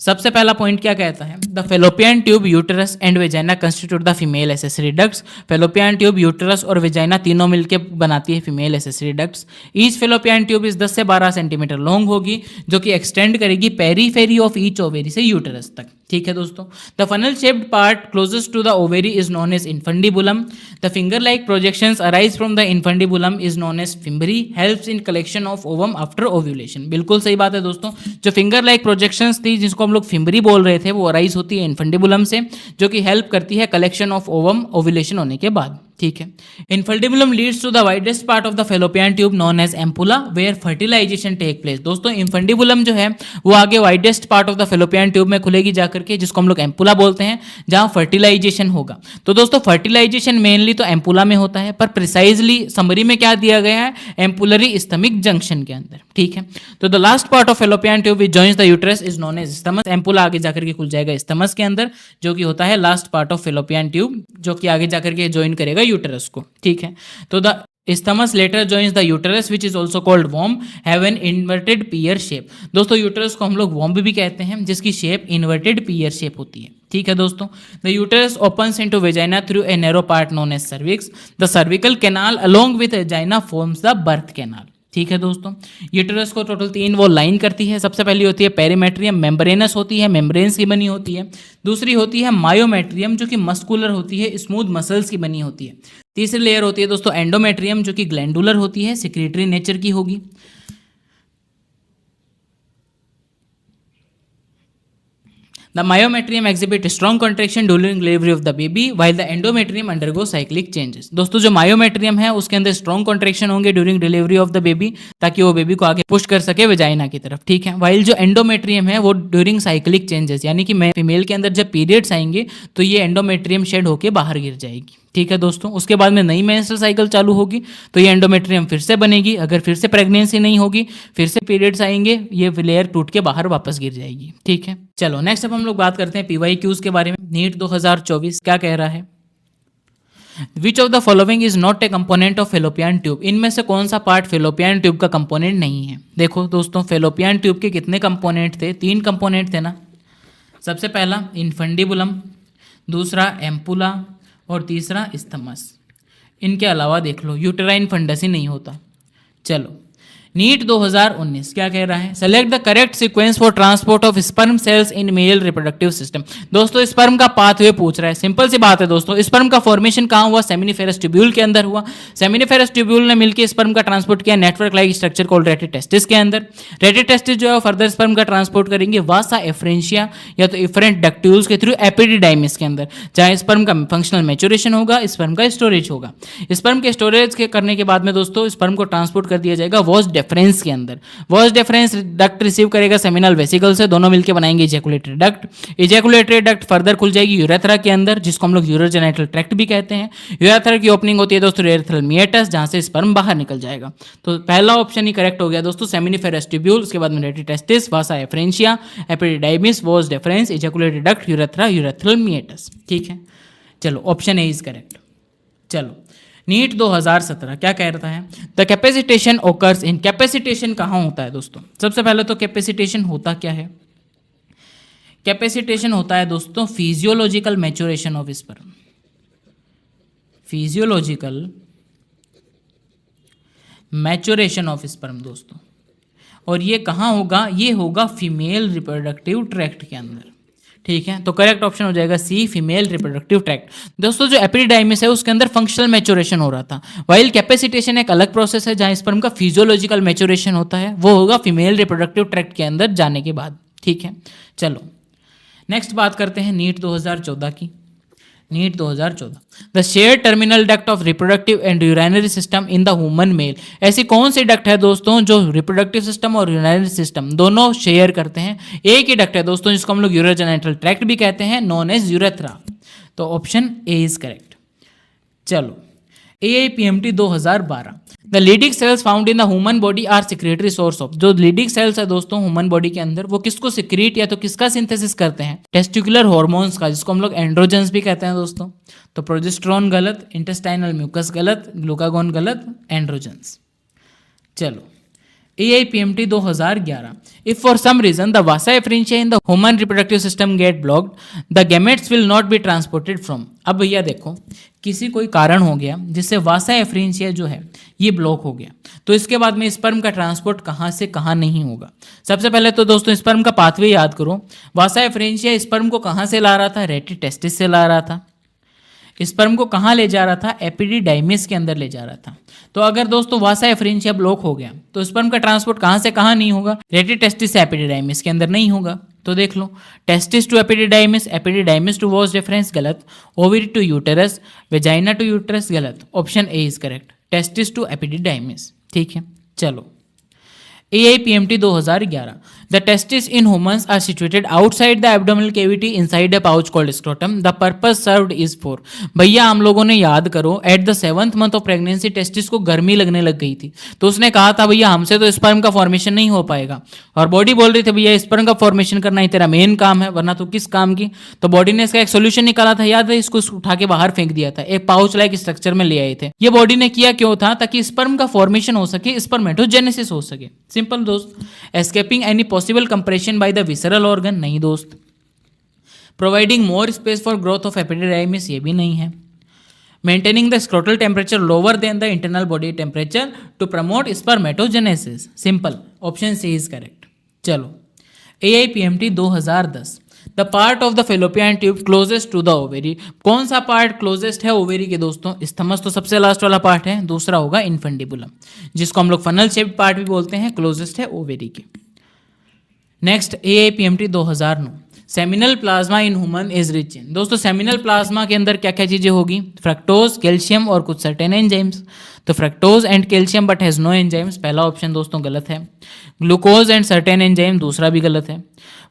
सबसे पहला पॉइंट क्या कहता है, the fallopian tube, uterus and vagina constitute the female accessory ducts. Fallopian tube, uterus और वेजाइना तीनों मिलकर बनाती है female accessory ducts. Each fallopian tube is 10 से 12 सेंटीमीटर लॉन्ग होगी, जो कि एक्सटेंड करेगी पेरीफेरी ऑफ ईच ओवेरी से यूटेरस तक, ठीक है दोस्तों। The funnel shaped part closest to the ovary is known as infundibulum. The finger like projections arise from the infundibulum is known as fimbriae, helps in collection of ovum after ovulation. बिल्कुल सही बात है दोस्तों, जो finger like projections थी जिसको हम लोग फिम्बरी बोल रहे थे, वो अराइज होती है इन्फंडिबुलम से, जो कि हेल्प करती है कलेक्शन ऑफ ओवम ओव्यूलेशन होने के बाद, ठीक है। Infundibulum leads to the widest part of the fallopian tube known as ampulla where fertilisation take place. दोस्तों इन्फंडिबुलम जो है वो आगे widest part of the fallopian tube में खुलेगी जाकर के, जिसको हम लोग एम्पुला बोलते हैं, जहां फर्टिलाइजेशन होगा। तो दोस्तों फर्टिलाइजेशन मेनली तो एम्पुला में होता है, पर प्रिसाइजली समरी में क्या दिया गया है, एम्पुलरी स्थमिक जंक्शन के अंदर, ठीक है। तो the last part of fallopian tube which joins the uterus is known as isthmus. Ampulla आगे जाकर के खुल जाएगा स्टमस के अंदर, जो कि होता है last part of fallopian tube, जो कि आगे जाकर के ज्वाइन करेगा यूटेरस को, ठीक है। तो the isthmus later joins the uterus which is also called वॉर्म, have an inverted pear shape. दोस्तों यूटेरस को हम लोग वॉर्म भी कहते हैं, जिसकी शेप इन्वर्टेड पियर शेप होती है, ठीक है दोस्तों। The uterus opens into vagina through a narrow part known as cervix. The cervical canal along with vagina forms the birth canal, ठीक है दोस्तों। यूटेरस को टोटल 3 वो लाइन करती है। सबसे पहली होती है पेरीमेट्रियम, मेम्ब्रेनस होती है, मेम्ब्रेन्स की बनी होती है। दूसरी होती है मायोमेट्रियम, जो कि मस्कुलर होती है, स्मूथ मसल्स की बनी होती है। तीसरी लेयर होती है दोस्तों एंडोमेट्रियम, जो कि ग्लैंडुलर होती है, सिक्रेटरी नेचर की होगी। The myometrium exhibit strong contraction during delivery of the baby, while the endometrium undergo cyclic changes. दोस्तों जो मायोमेट्रियम है उसके अंदर स्ट्रॉन्ग कॉन्ट्रेक्शन होंगे during delivery of the baby, ताकि वो बेबी को आगे पुश कर सके वेजाइना की तरफ, ठीक है। वाइल जो एंडोमेट्रियम है वो ड्यूरिंग साइक्लिक चेंजेस, यानी कि फीमेल के अंदर जब पीरियड्स आएंगे तो ये एंडोमेट्रियम शेड होके बाहर गिर जाएगी, ठीक है दोस्तों। उसके बाद में नई मेंस्ट्रुअल साइकिल चालू होगी तो ये एंडोमेट्रियम फिर से बनेगी। अगर फिर से प्रेगनेंसी नहीं होगी, फिर से पीरियड्स आएंगे, ये लेयर टूट के बाहर वापस गिर जाएगी, ठीक है। चलो नेक्स्ट अब हम लोग बात करते हैं PYQs के बारे में। नीट 2024 क्या कह रहा है, विच of the following is not A component of fallopian tube. इनमें से कौन सा पार्ट फेलोपियन ट्यूब का कंपोनेंट नहीं है। देखो दोस्तों फेलोपियन ट्यूब के कितने कंपोनेंट थे, 3 कंपोनेंट थे ना। सबसे पहला इन्फंडिबुलम, दूसरा एम्पुला और तीसरा इस्थमस। इनके अलावा देख लो यूटेराइन फंडस ही नहीं होता। चलो नीट 2019 क्या कह रहा है, select the correct sequence for transport of sperm cells in male reproductive system. दोस्तों स्पर्म का पाथवे पूछ रहा है। सिंपल सी बात है दोस्तों, स्पर्म का फॉर्मेशन कहाँ हुआ, सेमिनिफेरस ट्यूब्यूल के अंदर हुआ। सेमिनिफेरस ट्यूब्यूल ने मिलकर स्पर्म का ट्रांसपोर्ट किया network like structure called rete testis के अंदर। रेटिटेस्टिस जो है फर्दर स्पर्म का ट्रांसपोर्ट करेंगे वासा एफ्रेंशिया या तो इफरेंट डक्ट्यूल्स के थ्रू एपिडिडाइमिस के अंदर, जहाँ स्पर्म का फंक्शनल मैच्योरेशन होगा, स्पर्म का स्टोरेज होगा। स्पर्म के स्टोरेज के करने के बाद में दोस्तों स्पर्म को ट्रांसपोर्ट कर दिया जाएगा वॉस डेफरेंस के अंदर। वॉस डेफरेंस डक्ट रिसीव करेगा सेमिनल वेसिकल से, दोनों मिलकर बनाएंगे ejaculatory duct. Ejaculatory duct further खुल जाएगी यूरेथ्रा के अंदर, जिसको हम लोग यूरोजेनिटल ट्रैक्ट भी कहते हैं। यूरेथ्रा की ओपनिंग होती है दोस्तों यूरेथ्रल मिएटस, जहां से स्पर्म बाहर निकल जाएगा। तो पहला ऑप्शन ही करेक्ट हो गया दोस्तों, सेमिनिफेरस ट्यूब्यूल, उसके बाद में rete testis, vasa efferentia, epididymis, vas deferens, ejaculatory duct, urethra, urethral meatus, ठीक है। चलो ऑप्शन ए इज करेक्ट। चलो नीट 2017 क्या कहता है? The capacitation occurs in, capacitation कहाँ होता है दोस्तों? सबसे पहले तो कैपेसिटेशन होता क्या है? कैपेसिटेशन होता है दोस्तों physiological maturation of sperm, physiological maturation of sperm दोस्तों। और ये कहाँ होगा? ये होगा फीमेल रिप्रोडक्टिव ट्रैक्ट के अंदर, ठीक है। तो करेक्ट ऑप्शन हो जाएगा सी, फीमेल रिप्रोडक्टिव ट्रैक्ट। दोस्तों जो एपिडिडाइमिस है उसके अंदर फंक्शनल मैच्योरेशन हो रहा था, वाइल कैपेसिटेशन एक अलग प्रोसेस है जहां स्पर्म का फिजियोलॉजिकल मैच्योरेशन होता है, वो होगा फीमेल रिप्रोडक्टिव ट्रैक्ट के अंदर जाने के बाद, ठीक है। चलो नेक्स्ट बात करते हैं नीट 2014 की। NEET 2014, the share terminal duct of reproductive and urinary system in the human male. ऐसी कौन सी डक्ट है दोस्तों जो रिप्रोडक्टिव सिस्टम और यूरिनरी सिस्टम दोनों शेयर करते हैं? एक ही डक्ट है दोस्तों जिसको हम लोग यूरोजेनिटल ट्रैक्ट भी कहते हैं, नोन एज यूरेथ्रा। तो ऑप्शन ए इज करेक्ट। चलो AIPMT 2012, the Leydig cells found in the human body are secretory source of. जो लीडिंग सेल्स है दोस्तों ह्यूमन बॉडी के अंदर, वो किसको सिक्रीट या तो किसका सिंथेसिस करते हैं? टेस्टिकुलर हॉर्मोन्स का, जिसको हम लोग एंड्रोजन्स भी कहते हैं दोस्तों। तो प्रोजेस्टेरोन गलत, इंटेस्टाइनल म्यूकस गलत, ग्लूकागोन गलत, एंड्रोजन्स। चलो AIPMT 2011, if for some reason the vasa efferentia in the human reproductive system get blocked, the gametes will not be transported from। अब भैया देखो, किसी कोई कारण हो गया जिससे वासा एफरेंशिया जो है ये ब्लॉक हो गया, तो इसके बाद में स्पर्म का ट्रांसपोर्ट कहाँ से कहाँ नहीं होगा। सबसे पहले तो दोस्तों स्पर्म का पाथवे याद करो। वासा एफरेंशिया स्पर्म को कहाँ से ला रहा था? रेटी टेस्टिस से ला रहा था। स्पर्म को कहाँ ले जा रहा था? एपिडिडाइमिस के अंदर ले जा रहा था। तो अगर दोस्तों वासा एफरेंशिया ब्लॉक हो गया तो स्पर्म का ट्रांसपोर्ट कहाँ से कहाँ नहीं होगा? रेटी टेस्टिस से एपिडिडाइमिस के अंदर नहीं होगा। तो देख लो, testis to epididymis, epididymis to vas deferens गलत, ovary to uterus, vagina to uterus गलत। Option A is correct, testis to epididymis, ठीक है। चलो AIPMT 2011, the testes in humans are situated outside the abdominal cavity inside a pouch called scrotum. The purpose served is for। भैया हम लोगों ने याद करो, at the 7th month of pregnancy testis को गर्मी लगने लग गई थी, तो उसने कहा था भैया हमसे तो स्पर्म का फॉर्मेशन नहीं हो पाएगा, और बॉडी बोल रही थी भैया स्पर्म का फॉर्मेशन करना ही तेरा मेन काम है, वरना तो किस काम की। तो बॉडी ने इसका एक सोल्यूशन निकाला था, याद है, इसको उठा के बाहर फेंक दिया था, एक पाउच लाइक स्ट्रक्चर में ले आए थे। ये बॉडी ने किया क्यों था? ताकि स्पर्म का फॉर्मेशन हो सके, स्पर्मेटोजेनेसिस हो सके, सिंपल दोस्त। Escaping any possible compression by the visceral organ, नहीं दोस्त। Providing more space for growth of epididymis, ये भी नहीं है। Maintaining the scrotal temperature lower than the internal body temperature to promote spermatogenesis, simple. Option C is correct. चलो AIPMT 2010, the part of the fallopian tube closest to the ovary. कौन सा part closest है ovary के दोस्तों? Isthmus तो सबसे last वाला part है, दूसरा होगा इन्फेंडिबुलम, जिसको हम लोग फनल शेप्ड पार्ट भी बोलते हैं, क्लोजेस्ट है ओवेरी के। Next AIPMT 2009, seminal plasma in human is rich in. दोस्तों सेमिनल प्लाज्मा के अंदर क्या क्या चीजें होगी? फ्रक्टोज, कैल्शियम और कुछ सर्टेन एंजाइम्स। तो fructose and calcium but has no enzymes, पहला ऑप्शन दोस्तों गलत है। ग्लूकोज एंड सर्टेन एंजाइम, दूसरा भी गलत है।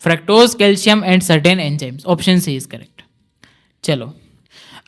Fructose, calcium and certain enzymes, option C is correct. चलो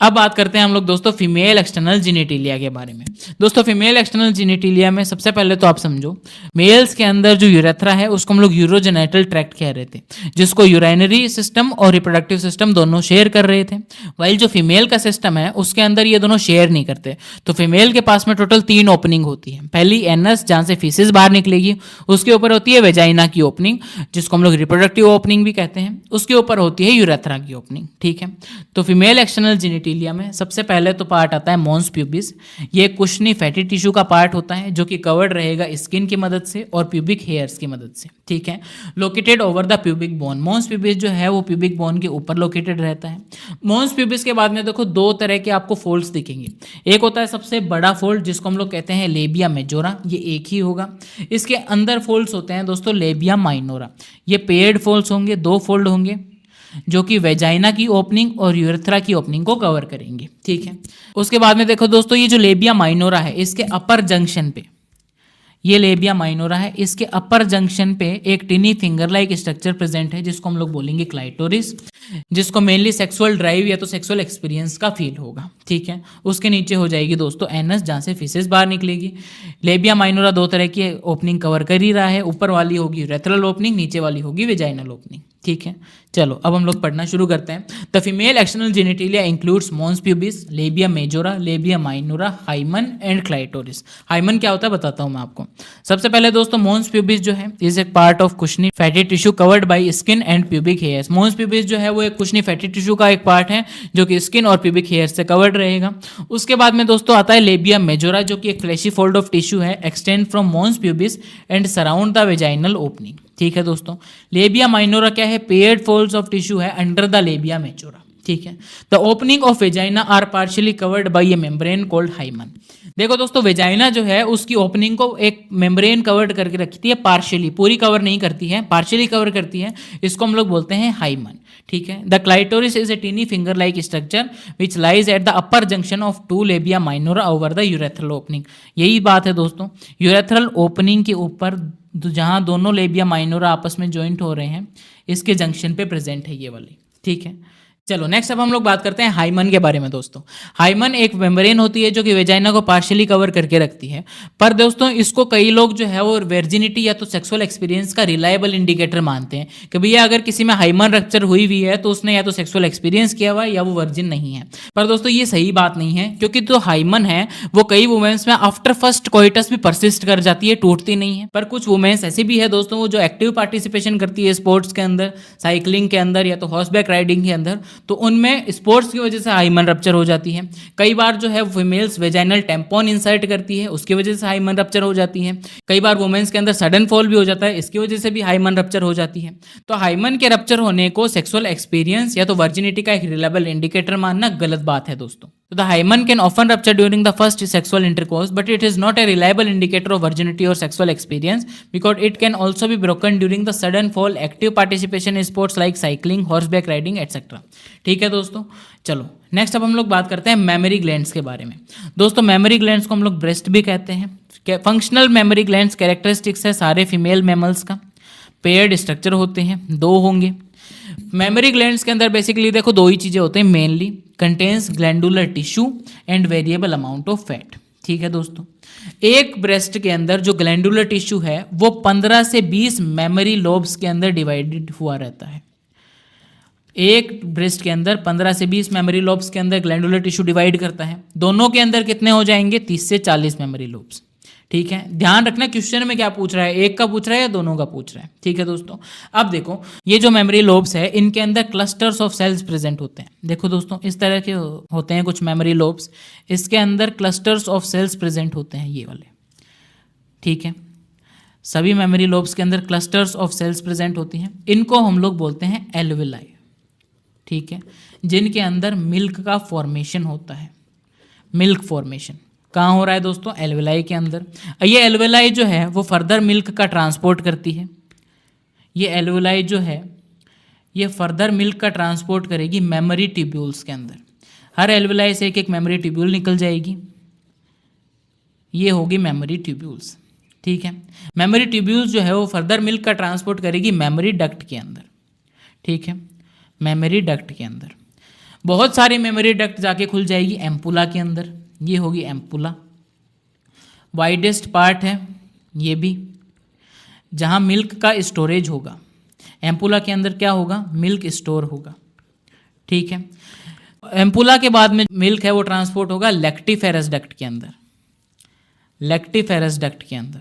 अब बात करते हैं हम लोग दोस्तों फीमेल एक्सटर्नल जेनिटिलिया के बारे में। दोस्तों फीमेल एक्सटर्नल जेनिटिलिया में सबसे पहले तो आप समझो, मेल्स के अंदर जो यूरेथ्रा है उसको हम लोग यूरोजेनिटल ट्रैक्ट कह रहे थे, जिसको यूरिनरी सिस्टम और रिप्रोडक्टिव सिस्टम दोनों शेयर कर रहे थे। वाइल जो फीमेल का सिस्टम है उसके अंदर ये दोनों शेयर नहीं करते। तो फीमेल के पास में टोटल 3 ओपनिंग होती है। पहली एनस, जहाँ से फीसिस बाहर निकलेगी, उसके ऊपर होती है वेजाइना की ओपनिंग, जिसको हम लोग रिप्रोडक्टिव ओपनिंग भी कहते हैं, उसके ऊपर होती है यूरेथ्रा की ओपनिंग, ठीक है। तो फीमेल एक्सटर्नल जेनिटिलिया में सबसे पहले तो पार्ट आता है मॉन्स प्यूबिस। ये कुशनी फैटी टिश्यू का पार्ट होता है जो कि कवर्ड रहेगा स्किन की मदद से और प्यूबिक हेयर्स की मदद से, ठीक है। Located over the pubic bone, mons pubis जो है वो प्यूबिक बोन के ऊपर लोकेटेड रहता है। मॉन्स प्यूबिस के बाद में देखो 2 तरह के आपको फोल्ड्स दिखेंगे। एक होता है सबसे बड़ा फोल्ड जिसको हम लोग कहते हैं लेबिया मेजोरा, ये एक ही होगा। इसके अंदर फोल्ड्स होते हैं दोस्तों लेबिया माइनोरा, ये पेयर्ड फोल्ड्स होंगे, 2 फोल्ड होंगे जो कि वेजाइना की ओपनिंग और यूरेथ्रा की ओपनिंग को कवर करेंगे, ठीक है। उसके बाद में देखो दोस्तों ये जो लेबिया माइनोरा है इसके अपर जंक्शन पे, ये लेबिया माइनोरा है, इसके अपर जंक्शन पे एक टिनी फिंगर लाइक स्ट्रक्चर प्रेजेंट है जिसको हम लोग बोलेंगे क्लाइटोरिस। जिसको मेनली सेक्सुअल ड्राइव या तो सेक्सुअल एक्सपीरियंस का फील होगा, ठीक है। उसके नीचे हो जाएगी दोस्तों एनस, जहाँ से फीसेस बाहर निकलेगी। लेबिया माइनोरा दो तरह की ओपनिंग कवर कर ही रहा है, ऊपर वाली होगी यूरेथ्रल ओपनिंग, नीचे वाली होगी वेजाइनल ओपनिंग, ठीक है। चलो अब हम लोग पढ़ना शुरू करते हैं। The female external genitalia includes mons pubis, labia majora, labia minora, hymen and clitoris. Hymen क्या होता है बताता हूँ मैं आपको। सबसे पहले दोस्तों मॉन्स प्यूबिस जो है इज एक part of cushiony fatty tissue covered by skin and pubic hairs. Mons pubis जो है वो एक कुशनी फैटी टिश्यू का एक पार्ट है जो कि स्किन और प्यूबिक हेयर से कवर्ड रहेगा। उसके बाद में दोस्तों आता है लेबिया मेजोरा, जो कि एक फ्लैशी फोल्ड ऑफ टिश्यू है, extend from mons pubis and surround the vaginal opening, ठीक है दोस्तों। लेबिया माइनोरा क्या है, पेयर्ड फोल्ड्स ऑफ टिश्यू है अंडर द लेबिया मेजोरा, ठीक है। The opening of vagina are partially covered by a membrane called hymen. देखो दोस्तों वेजाइना जो है उसकी ओपनिंग को एक मेम्ब्रेन कवर्ड करके रखती है, पार्शियली, पूरी कवर नहीं करती है, पार्शियली कवर करती है, इसको हम लोग बोलते हैं हाइमन, ठीक है। The clitoris is a tiny finger like structure which lies at the upper junction of two labia minora over the urethral opening. यही बात है दोस्तों, यूरेथ्रल ओपनिंग के ऊपर जहां दोनों लेबिया माइनोरा आपस में ज्वाइंट हो रहे हैं, इसके जंक्शन पे प्रेजेंट है ये वाली, ठीक है। चलो नेक्स्ट अब हम लोग बात करते हैं हाइमन के बारे में दोस्तों। हाइमन एक मेम्ब्रेन होती है जो कि वेजाइना को पार्शियली कवर करके रखती है, पर दोस्तों इसको कई लोग जो है वो वर्जिनिटी या तो सेक्सुअल एक्सपीरियंस का रिलायबल इंडिकेटर मानते हैं कि भैया अगर किसी में हाइमन रप्चर हुई हुई है तो उसने या तो सेक्सुअल एक्सपीरियंस किया हुआ है या वो वर्जिन नहीं है। पर दोस्तों ये सही बात नहीं है, क्योंकि जो हाइमन है वो कई वुमेन्स में आफ्टर फर्स्ट कोइटस भी परसिस्ट कर जाती है, टूटती नहीं है। पर कुछ वुमेन्स ऐसी भी है दोस्तों वो जो एक्टिव पार्टिसिपेशन करती है स्पोर्ट्स के अंदर, साइकिलिंग के अंदर या तो हॉर्सबैक राइडिंग के अंदर, तो उनमें स्पोर्ट्स की वजह से हाइमन रप्चर हो जाती है। कई बार जो है फीमेल्स वेजाइनल टेम्पोन इंसर्ट करती है, उसकी वजह से हाइमन रप्चर हो जाती है। कई बार वुमेन्स के अंदर सडन फॉल भी हो जाता है, इसकी वजह से भी हाइमन रप्चर हो जाती है। तो हाइमन के रप्चर होने को सेक्सुअल एक्सपीरियंस या तो वर्जिनिटी का एक रिलायबल इंडिकेटर मानना गलत बात है दोस्तों। तो the hymen can often rupture during the first sexual intercourse, but it is not a reliable indicator of virginity और sexual experience because it can also be broken during the sudden fall, active participation in sports like cycling, horseback riding etcetera, ठीक है दोस्तों। चलो next अब हम लोग बात करते हैं मेमोरी ग्लैंड्स के बारे में। दोस्तों मेमोरी ग्लैंड्स को हम लोग ब्रेस्ट भी कहते हैं। फंक्शनल मेमोरी ग्लैंड्स कैरेक्टरिस्टिक्स है सारे फीमेल मैमल्स का, पेयर्ड स्ट्रक्चर होते हैं, दो होंगे। मेमोरी ग्लैंड्स के अंदर बेसिकली देखो दो ही चीज़ें होते हैं mainly, contains glandular tissue and variable amount of fat, ठीक है दोस्तों। एक ब्रेस्ट के अंदर जो ग्लैंडुलर टिश्यू है वो 15 से 20 मेमोरी लोब्स के अंदर डिवाइडेड हुआ रहता है। एक ब्रेस्ट के अंदर 15 से 20 मेमोरी लोब्स के अंदर ग्लैंडुलर टिश्यू डिवाइड करता है। दोनों के अंदर कितने हो जाएंगे, 30 से 40 मेमोरी लोब्स, ठीक है। ध्यान रखना क्वेश्चन में क्या पूछ रहा है, एक का पूछ रहा है या दोनों का पूछ रहा है, ठीक है दोस्तों। अब देखो ये जो मेमोरी लोब्स है इनके अंदर क्लस्टर्स ऑफ सेल्स प्रेजेंट होते हैं। देखो दोस्तों इस तरह के होते हैं कुछ मेमोरी लोब्स, इसके अंदर क्लस्टर्स ऑफ सेल्स प्रेजेंट होते हैं ये वाले, ठीक है। सभी मेमोरी लोब्स के अंदर क्लस्टर्स ऑफ सेल्स प्रेजेंट होती हैं, इनको हम लोग बोलते हैं एल्वेलाई, ठीक है, जिनके अंदर मिल्क का फॉर्मेशन होता है। मिल्क फॉर्मेशन कहाँ हो रहा है दोस्तों, एल्वेलाई के अंदर। ये एल्वेलाई जो है वो फर्दर मिल्क का ट्रांसपोर्ट करती है। ये एल्वेलाई जो है ये फर्दर मिल्क का ट्रांसपोर्ट करेगी मेमोरी ट्यूब्यूल्स के अंदर। हर एल्वेलाई से एक एक मेमोरी ट्यूब्यूल निकल जाएगी, ये होगी मेमोरी ट्यूब्यूल्स, ठीक है। मेमोरी ट्यूब्यूल्स जो है वो फर्दर मिल्क का ट्रांसपोर्ट करेगी मेमोरी डक्ट के अंदर, ठीक है। मेमोरी डक्ट के अंदर बहुत सारी मेमोरी डक्ट जाके खुल जाएगी एम्पुला के अंदर, ये होगी एम्पुला। वाइडेस्ट पार्ट है ये भी, जहाँ मिल्क का स्टोरेज होगा। एम्पुला के अंदर क्या होगा, मिल्क स्टोर होगा, ठीक है। एम्पुला के बाद में मिल्क है वो ट्रांसपोर्ट होगा लैक्टिफेरस डक्ट के अंदर, लैक्टिफेरस डक्ट के अंदर,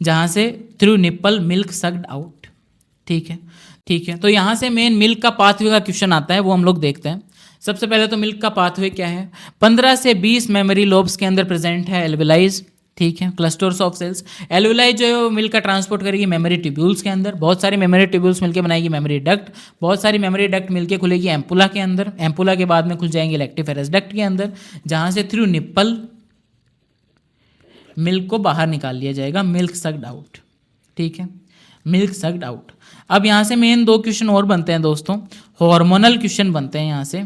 जहाँ से through nipple milk sucked out, ठीक है, ठीक है। तो यहाँ से मेन मिल्क का पाथवे का क्वेश्चन आता है, वो हम लोग देखते हैं। सबसे पहले तो मिल्क का पाथवे क्या है, 15 से 20 मेमोरी लोब्स के अंदर प्रेजेंट है एल्वेलाइज, ठीक है, क्लस्टर्स ऑफ सेल्स। एल्वेलाई जो है वो मिल्क का ट्रांसपोर्ट करेगी मेमोरी ट्यूब्यूल्स के अंदर, बहुत सारी मेमोरी ट्यूब्यूल्स मिलकर बनाएगी मेमोरी डक्ट, बहुत सारी मेमोरी डक्ट मिलकर खुलेगी एम्पुला के अंदर, एम्पुला के बाद में खुल जाएंगे लैक्टिफेरस डक्ट के अंदर, जहाँ से थ्रू निप्पल मिल्क को बाहर निकाल लिया जाएगा, मिल्क सक्ड आउट, ठीक है, मिल्क सक्ड आउट। अब यहाँ से मेन दो क्वेश्चन और बनते हैं दोस्तों, हार्मोनल क्वेश्चन बनते हैं यहाँ से।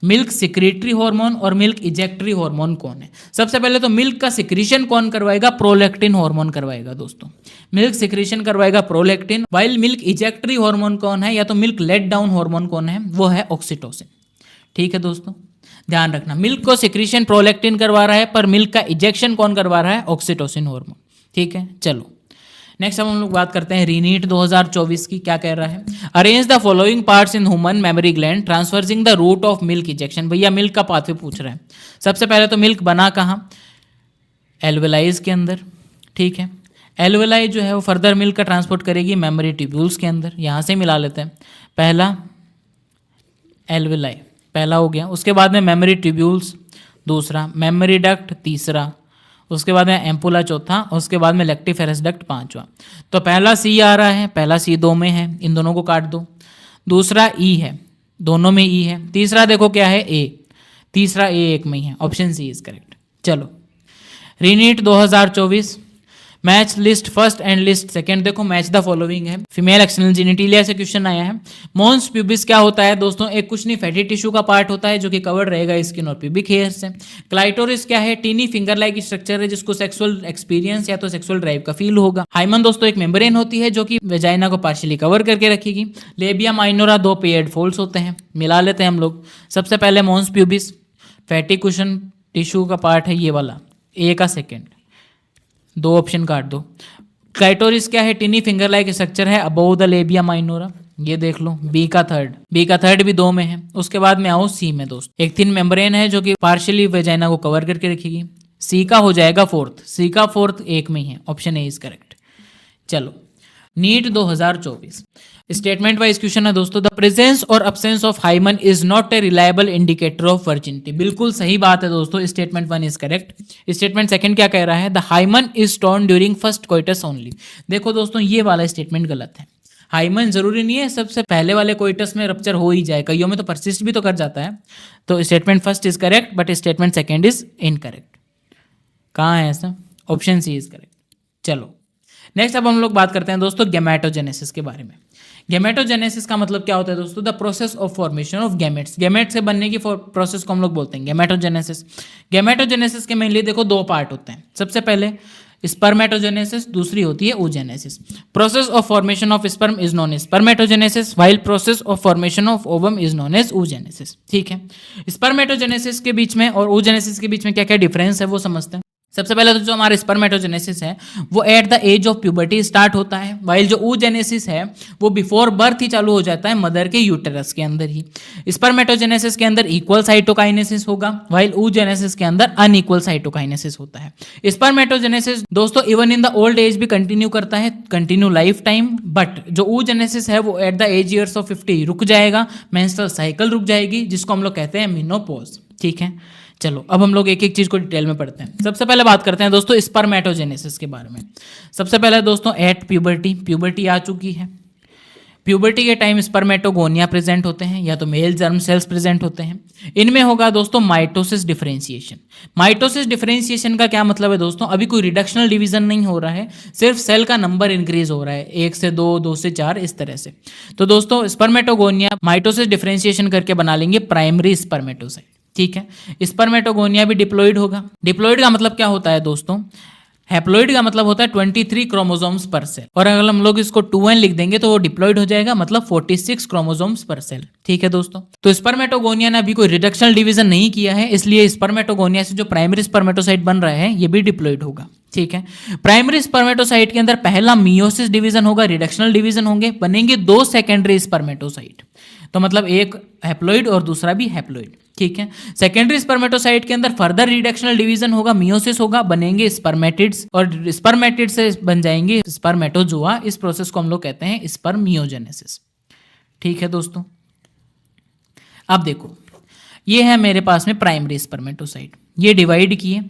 मिल्क सिक्रेटरी हार्मोन और मिल्क इजेक्टरी हार्मोन कौन है? सबसे पहले तो मिल्क का सिक्रीशन कौन करवाएगा? प्रोलैक्टिन हार्मोन करवाएगा दोस्तों। मिल्क सिक्रीशन करवाएगा प्रोलैक्टिन, वाइल मिल्क इजेक्टरी हार्मोन कौन है या तो मिल्क लेट डाउन हार्मोन कौन है? वो है ऑक्सीटोसिन। ठीक है दोस्तों, ध्यान रखना, मिल्क को सिक्रीशन प्रोलैक्टिन करवा रहा है पर मिल्क का इजेक्शन कौन करवा रहा है? Oxytocin hormone. ठीक है, चलो नेक्स्ट हम लोग बात करते हैं रीनीट 2024 की। क्या कह रहा है? Arrange the following parts in human mammary gland traversing the route of milk ejection. भैया मिल्क का पाथवे पूछ रहा है। सबसे पहले तो मिल्क बना कहाँ? एल्वेलाइज के अंदर। ठीक है, एल्वेलाई जो है वो फर्दर मिल्क का ट्रांसपोर्ट करेगी मेमोरी ट्यूब्यूल्स के अंदर। यहाँ से मिला लेते हैं, पहला एल्वेलाई पहला हो गया, उसके बाद में मेमोरी ट्यूब्यूल्स दूसरा, मेमोरी डक्ट तीसरा, उसके बाद में एम्पुला चौथा, उसके बाद में लेक्टिफेरस डक्ट पांचवा। तो पहला सी आ रहा है, पहला सी दो में है, इन दोनों को काट दो। दूसरा ई है, दोनों में ई है। तीसरा देखो क्या है? ए। तीसरा ए एक में ही है, ऑप्शन सी इज करेक्ट। चलो reNEET 2024 match list first and list second. देखो मैच द फॉलोइंग है, फीमेल एक्सटर्नल जेनिटलिया से क्वेश्चन आया है। मॉन्स प्यूबिस क्या होता है दोस्तों? एक कुछ नहीं फैटी टिश्यू का पार्ट होता है जो कि कवर्ड रहेगा स्किन और प्यूबिक हेयर से। क्लाइटोरिस क्या है? टीनी फिंगर लाइक स्ट्रक्चर है जिसको सेक्सुअल एक्सपीरियंस या तो सेक्सुअल ड्राइव का फील होगा। हाइमन दोस्तों एक मेम्ब्रेन होती है जो कि वेजाइना को पार्शियली कवर करके रखेगी। लेबिया माइनोरा दो पेयर्ड फोल्ड्स होते हैं। मिला लेते हैं हम लोग। सबसे पहले mons pubis fatty cushion tissue का पार्ट है ये वाला, ए का सेकेंड, दो ऑप्शन काट दो। क्लाइटोरिस क्या है? टिनी फिंगर लाइक स्ट्रक्चर है अबोव द लेबिया माइनोरा, ये देख लो। बी का थर्ड भी दो में है। उसके बाद में आओ सी में दोस्त, एक थिन मेम्ब्रेन है जो कि पार्शियली वेजाइना को कवर करके रखेगी। सी का हो जाएगा फोर्थ, सी का फोर्थ एक में ही है, ऑप्शन ए इज करेक्ट। चलो नीट 2024 स्टेटमेंट वाइज क्वेश्चन है दोस्तों। द प्रेजेंस और absence of hymen is not a reliable indicator of virginity. बिल्कुल सही बात है दोस्तों, statement one is correct. Statement second क्या कह रहा है? The hymen is torn during first coitus only. देखो दोस्तों ये वाला स्टेटमेंट गलत है। हाइमन जरूरी नहीं है सबसे पहले वाले कोइटस में रप्चर हो ही जाए, कईयों में तो परसिस्ट भी तो कर जाता है। तो statement first is correct but statement second is incorrect. कहाँ है ऐसा? Option C is correct. चलो नेक्स्ट अब हम लोग बात करते हैं दोस्तों गैमेटोजेनेसिस के बारे में। गैमेटोजेनेसिस का मतलब क्या होता है दोस्तों? The process of formation of gametes. Gamete से बनने की प्रोसेस को हम लोग बोलते हैं गैमेटोजेनेसिस। गैमेटोजेनेसिस के मेनली देखो दो पार्ट होते हैं। सबसे पहले स्पर्मेटोजेनेसिस, दूसरी होती है oogenesis। Process of formation of sperm is known as spermatogenesis, while process of formation of ovum is known as oogenesis। ठीक है, स्पर्मेटोजेनेसिस के बीच में और oogenesis के बीच में क्या क्या डिफरेंस है वो समझते हैं। सबसे पहले तो जो हमारा स्पर्मेटोजेनेसिस है वो at the age of puberty start होता है, वाइल जो oogenesis है वो बिफोर बर्थ ही चालू हो जाता है मदर के यूटेरस के अंदर ही। स्पर्मेटोजेनेसिस के अंदर इक्वल साइटोकाइनेसिस होगा, वाइल oogenesis के अंदर अनइक्वल साइटोकाइनेसिस होता है। स्पर्मेटोजेनेसिस दोस्तों even in the old age भी कंटिन्यू करता है, कंटिन्यू लाइफ टाइम, बट जो oogenesis है वो at the age years of 50 रुक जाएगा, मेंस्ट्रुअल साइकिल रुक जाएगी, जिसको हम लोग कहते हैं मेनोपॉज। ठीक है, चलो अब हम लोग एक एक चीज को डिटेल में पढ़ते हैं। सबसे पहले बात करते हैं दोस्तों स्पर्मेटोजेनेसिस के बारे में। सबसे पहले दोस्तों एट प्यूबर्टी, प्यूबर्टी आ चुकी है। प्यूबर्टी के टाइम स्पर्मेटोगोनिया प्रेजेंट होते हैं या तो मेल जर्म सेल्स प्रेजेंट होते हैं। इनमें होगा दोस्तों माइटोसिस डिफरेंशिएशन। माइटोसिस डिफरेंशिएशन का क्या मतलब है दोस्तों? अभी कोई रिडक्शनल डिवीजन नहीं हो रहा है, सिर्फ सेल का नंबर इंक्रीज हो रहा है, 1 से 2, 2 से 4 इस तरह से। तो दोस्तों स्पर्मेटोगोनिया माइटोसिस डिफरेंशिएशन करके बना लेंगे प्राइमरी स्पर्मेटोसाइट। ठीक है, स्पर्मेटोगोनिया भी डिप्लॉइड होगा। डिप्लॉइड का मतलब क्या होता है दोस्तों? हैप्लॉइड का मतलब होता है 23 क्रोमोसोम्स पर सेल, और अगर हम लोग इसको 2n लिख देंगे तो वो डिप्लॉइड हो जाएगा, मतलब 46 क्रोमोसोम्स पर सेल। ठीक है दोस्तों, तो स्पर्मेटोगोनिया ने अभी कोई रिडक्शनल डिवीजन नहीं किया है, इसलिए स्पर्मेटोगोनिया से जो प्राइमरी स्पर्मेटोसाइट बन रहा है ये भी डिप्लॉइड होगा। ठीक है, प्राइमरी स्पर्मेटोसाइट के अंदर पहला मियोसिस डिवीजन होगा, रिडक्शनल डिवीजन होंगे, बनेंगे 2 सेकेंडरी स्पर्मेटोसाइट। तो मतलब एक हैप्लॉइड और दूसरा भी हैप्लॉइड। ठीक है, सेकेंडरी स्पर्मेटोसाइट के अंदर फर्दर रिडक्शनल डिवीजन होगा, मियोसिस होगा, बनेंगे स्पर्मेटिड्स, और स्पर्मेटिड से बन जाएंगे स्पर्मेटोजोआ। इस प्रोसेस को हम लोग कहते हैं स्पर्मियोजेनेसिस। ठीक है दोस्तों, अब देखो ये है मेरे पास में प्राइमरी स्पर्मेटोसाइट, ये डिवाइड किए,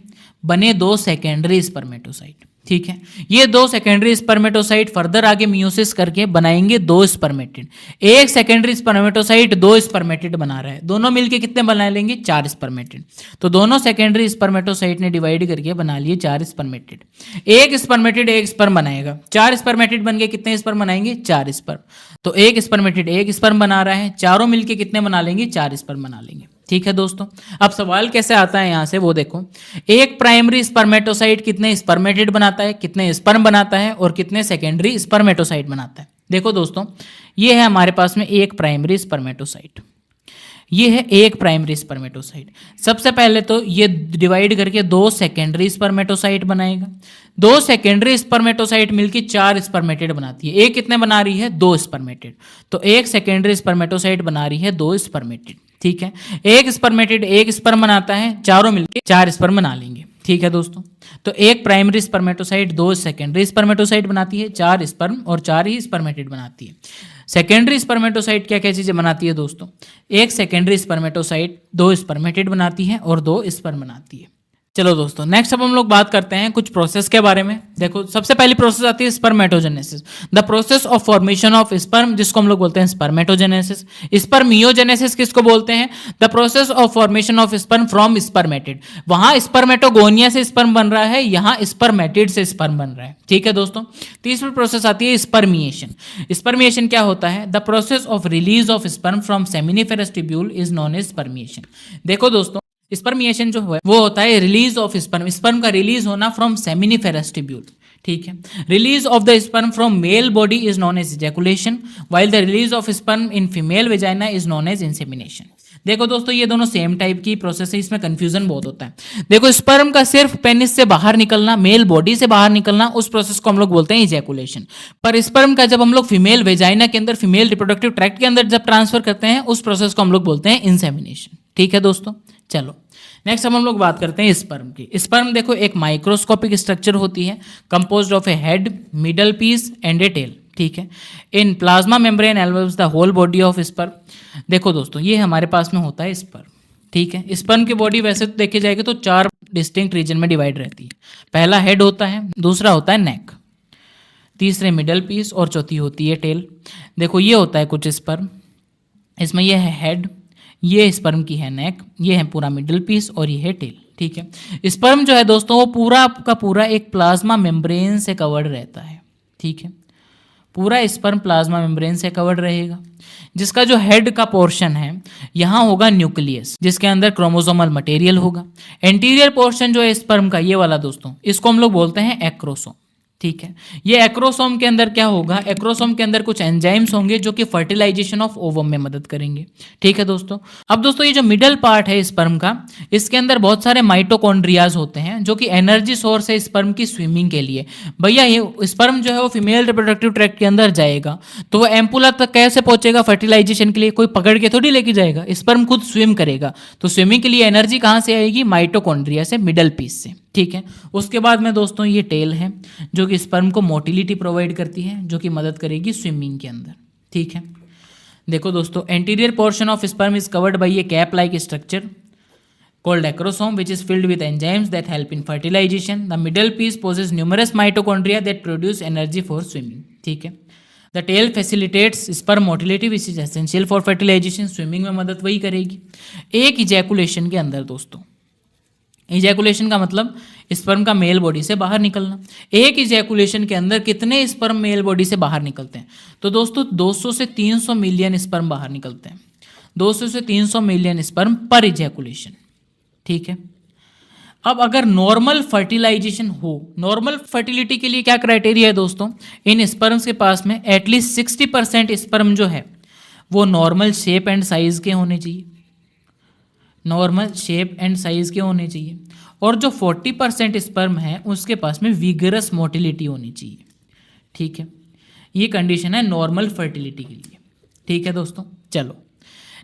बने 2 सेकेंडरी स्पर्मेटोसाइट। ठीक है, ये 2 सेकेंडरी स्पर्मेटोसाइट फर्दर आगे मियोसिस करके बनाएंगे 2 स्पर्मेटिड। एक सेकेंडरी स्पर्मेटोसाइट 2 स्पर्मेटिड बना रहा है, दोनों मिलके कितने बना लेंगे? 4 स्पर्मेटिड। तो दोनों सेकेंडरी स्पर्मेटोसाइट ने डिवाइड करके बना लिए 4 स्पर्मेटिड। एक स्पर्मेटिड एक स्पर्म बनाएगा, 4 स्पर्मेटिड बन के कितने स्पर्म बनाएंगे? 4 स्पर्म। तो एक स्पर्मेटिड एक स्पर्म बना रहा है, चारों मिलके कितने बना लेंगे? 4 स्पर्म बना लेंगे। ठीक है दोस्तों। अब सवाल कैसे आता है यहाँ से वो देखो, एक प्राइमरी स्पर्मेटोसाइट कितने स्पर्मेटिड बनाता है, कितने स्पर्म बनाता है और कितने सेकेंडरी स्पर्मेटोसाइट बनाता है। देखो दोस्तों, ये है हमारे पास में एक प्राइमरी स्पर्मेटोसाइट, ये है एक प्राइमरी स्पर्मेटोसाइट। सबसे पहले तो ये डिवाइड करके दो सेकेंडरी स्पर्मेटोसाइट बनाएगा, दो सेकेंडरी स्पर्मेटोसाइट मिलकर चार स्पर्मेटिड बनाती है। एक कितने बना रही है, दो स्पर्मेटिड, तो एक सेकेंडरी स्पर्मेटोसाइट बना रही है दो स्पर्मेटिड। ठीक है, एक स्पर्मेटिड एक स्पर्म बनाता है, चारों मिलके चार स्पर्म बना लेंगे। ठीक है दोस्तों, तो एक प्राइमरी स्पर्मेटोसाइट दो सेकेंडरी स्पर्मेटोसाइट बनाती है, चार स्पर्म और चार ही स्पर्मेटिड बनाती है। सेकेंडरी स्पर्मेटोसाइट क्या क्या चीजें बनाती है दोस्तों, एक सेकेंडरी स्पर्मेटोसाइट दो स्पर्मेटिड बनाती है और दो स्पर्म बनाती है। चलो दोस्तों, नेक्स्ट अब हम लोग बात करते हैं कुछ प्रोसेस के बारे में। देखो, सबसे पहली प्रोसेस आती है spermatogenesis, the process of formation of sperm, जिसको हम लोग बोलते हैं स्पर्मेटोजेनेसिस। स्पर्मियोजेनेसिस किसको बोलते हैं, the process of formation of sperm from spermatid. वहां स्पर्मेटोगोनिया से स्पर्म बन रहा है, यहां स्पर्मेटिड से स्पर्म बन रहा है। ठीक है दोस्तों। तीसरी प्रोसेस आती है स्पर्मिएशन। स्पर्मिएशन क्या होता है, the process of release of sperm from seminiferous tubule is known as spermiation. देखो दोस्तों, स्पर्मिएशन जो है वो होता है रिलीज ऑफ स्पर्म, स्पर्म का रिलीज होना फ्रॉम सेमिनिफेरस ट्यूब्यूल। ठीक है, release of the sperm from male body is known as ejaculation, while the release of sperm in female vagina is known as insemination. देखो दोस्तों, ये दोनों same type की process है, इसमें कंफ्यूजन बहुत होता है। देखो, स्पर्म का सिर्फ पेनिस से बाहर निकलना, मेल बॉडी से बाहर निकलना, उस प्रोसेस को हम लोग बोलते हैं इजैकुलेशन। पर स्पर्म का जब हम लोग फीमेल वेजाइना के अंदर, फीमेल रिप्रोडक्टिव ट्रैक्ट के अंदर जब ट्रांसफर करते हैं, उस प्रोसेस को हम लोग बोलते हैं इंसेमिनेशन। ठीक है दोस्तों। चलो नेक्स्ट हम लोग बात करते हैं स्पर्म की। स्पर्म देखो एक माइक्रोस्कोपिक स्ट्रक्चर होती है, composed of a head, middle piece and a tail. ठीक है, in plasma membrane envelops the whole body of sperm. देखो दोस्तों, ये हमारे पास में होता है स्पर्म। ठीक है, स्पर्म की बॉडी वैसे तो देखी जाएगी तो चार डिस्टिंक्ट रीजन में डिवाइड रहती है। पहला हेड होता है, दूसरा होता है नेक, तीसरे मिडल पीस और चौथी होती है टेल। देखो, ये होता है कुछ स्पर्म, इसमें यह है हेड, ये स्पर्म की है नेक, ये है पूरा मिडिल पीस और ये है टेल। ठीक है, स्पर्म जो है दोस्तों वो पूरा का पूरा एक प्लाज्मा मेम्ब्रेन से कवर्ड रहता है। ठीक है, पूरा स्पर्म प्लाज्मा मेम्ब्रेन से कवर्ड रहेगा, जिसका जो हेड का पोर्शन है यहाँ होगा न्यूक्लियस, जिसके अंदर क्रोमोसोमल मटेरियल होगा। एंटीरियर पोर्शन जो है स्पर्म का, ये वाला दोस्तों, इसको हम लोग बोलते हैं एक्रोसोम। ठीक है, ये एक्रोसोम के अंदर क्या होगा, एक्रोसोम के अंदर कुछ एंजाइम्स होंगे जो कि फर्टिलाइजेशन ऑफ ओवम में मदद करेंगे। ठीक है दोस्तों। अब दोस्तों, ये जो मिडल पार्ट है स्पर्म का, इसके अंदर बहुत सारे माइटोकॉन्ड्रियाज होते हैं जो कि एनर्जी सोर्स है स्पर्म की स्विमिंग के लिए। भैया, ये स्पर्म जो है वो फीमेल रिप्रोडक्टिव ट्रैक्ट के अंदर जाएगा तो वो एम्पुला तक कैसे पहुंचेगा फर्टिलाइजेशन के लिए, कोई पकड़ के थोड़ी लेके जाएगा, स्पर्म खुद स्विम करेगा। तो स्विमिंग के लिए एनर्जी कहाँ से आएगी, माइटोकॉन्ड्रिया से, मिडल पीस से। ठीक है, उसके बाद में दोस्तों ये टेल है जो कि स्पर्म को मोटिलिटी प्रोवाइड करती है, जो कि मदद करेगी स्विमिंग के अंदर। ठीक है, देखो दोस्तों, anterior portion of sperm is covered by A cap like structure called acrosome, which is filled with enzymes that help in fertilization. The middle piece possesses numerous mitochondria that produce energy for swimming. ठीक है, the tail facilitates sperm motility, which is essential for fertilization. Swimming में मदद वही करेगी। एक ejaculation के अंदर दोस्तों, इजैकुलेशन का मतलब स्पर्म का मेल बॉडी से बाहर निकलना। एक इजैकुलेशन के अंदर कितने स्पर्म मेल बॉडी से बाहर निकलते हैं, तो दोस्तों 200 से 300 मिलियन स्पर्म बाहर निकलते हैं। 200 से 300 मिलियन स्पर्म पर इजैकुलेशन। ठीक है, अब अगर नॉर्मल फर्टिलाइजेशन हो, नॉर्मल फर्टिलिटी के लिए क्या क्राइटेरिया है दोस्तों, इन स्पर्म्स के पास में एटलीस्ट 60% स्पर्म जो है वो नॉर्मल शेप एंड साइज के होने चाहिए, नॉर्मल शेप एंड साइज के होने चाहिए, और जो 40% स्पर्म है उसके पास में विगरस मोटिलिटी होनी चाहिए। ठीक है, ये कंडीशन है नॉर्मल फर्टिलिटी के लिए। ठीक है दोस्तों। चलो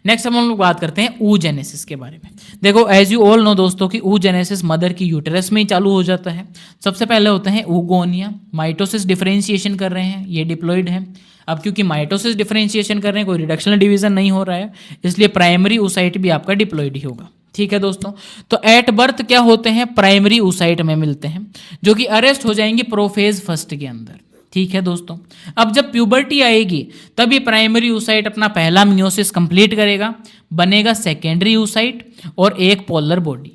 नेक्स्ट हम लोग बात करते हैं oogenesis के बारे में। देखो, एज यू ऑल नो दोस्तों कि oogenesis मदर की यूटेरस में ही चालू हो जाता है। सबसे पहले होते हैं oogonia, माइटोसिस डिफरेंशिएशन कर रहे हैं, ये डिप्लॉइड है। अब क्योंकि माइटोसिस डिफरेंशिएशन कर रहे हैं, कोई रिडक्शनल डिवीजन नहीं हो रहा है, इसलिए प्राइमरी oocyte भी आपका डिप्लॉइड ही होगा। ठीक है दोस्तों, तो एट बर्थ क्या होते हैं, प्राइमरी oocyte में मिलते हैं, जो कि अरेस्ट हो जाएंगे प्रोफेज फर्स्ट के अंदर। ठीक है दोस्तों, अब जब प्यूबर्टी आएगी तभी प्राइमरी oocyte अपना पहला मियोसिस कंप्लीट करेगा, बनेगा सेकेंडरी oocyte और एक पोलर बॉडी।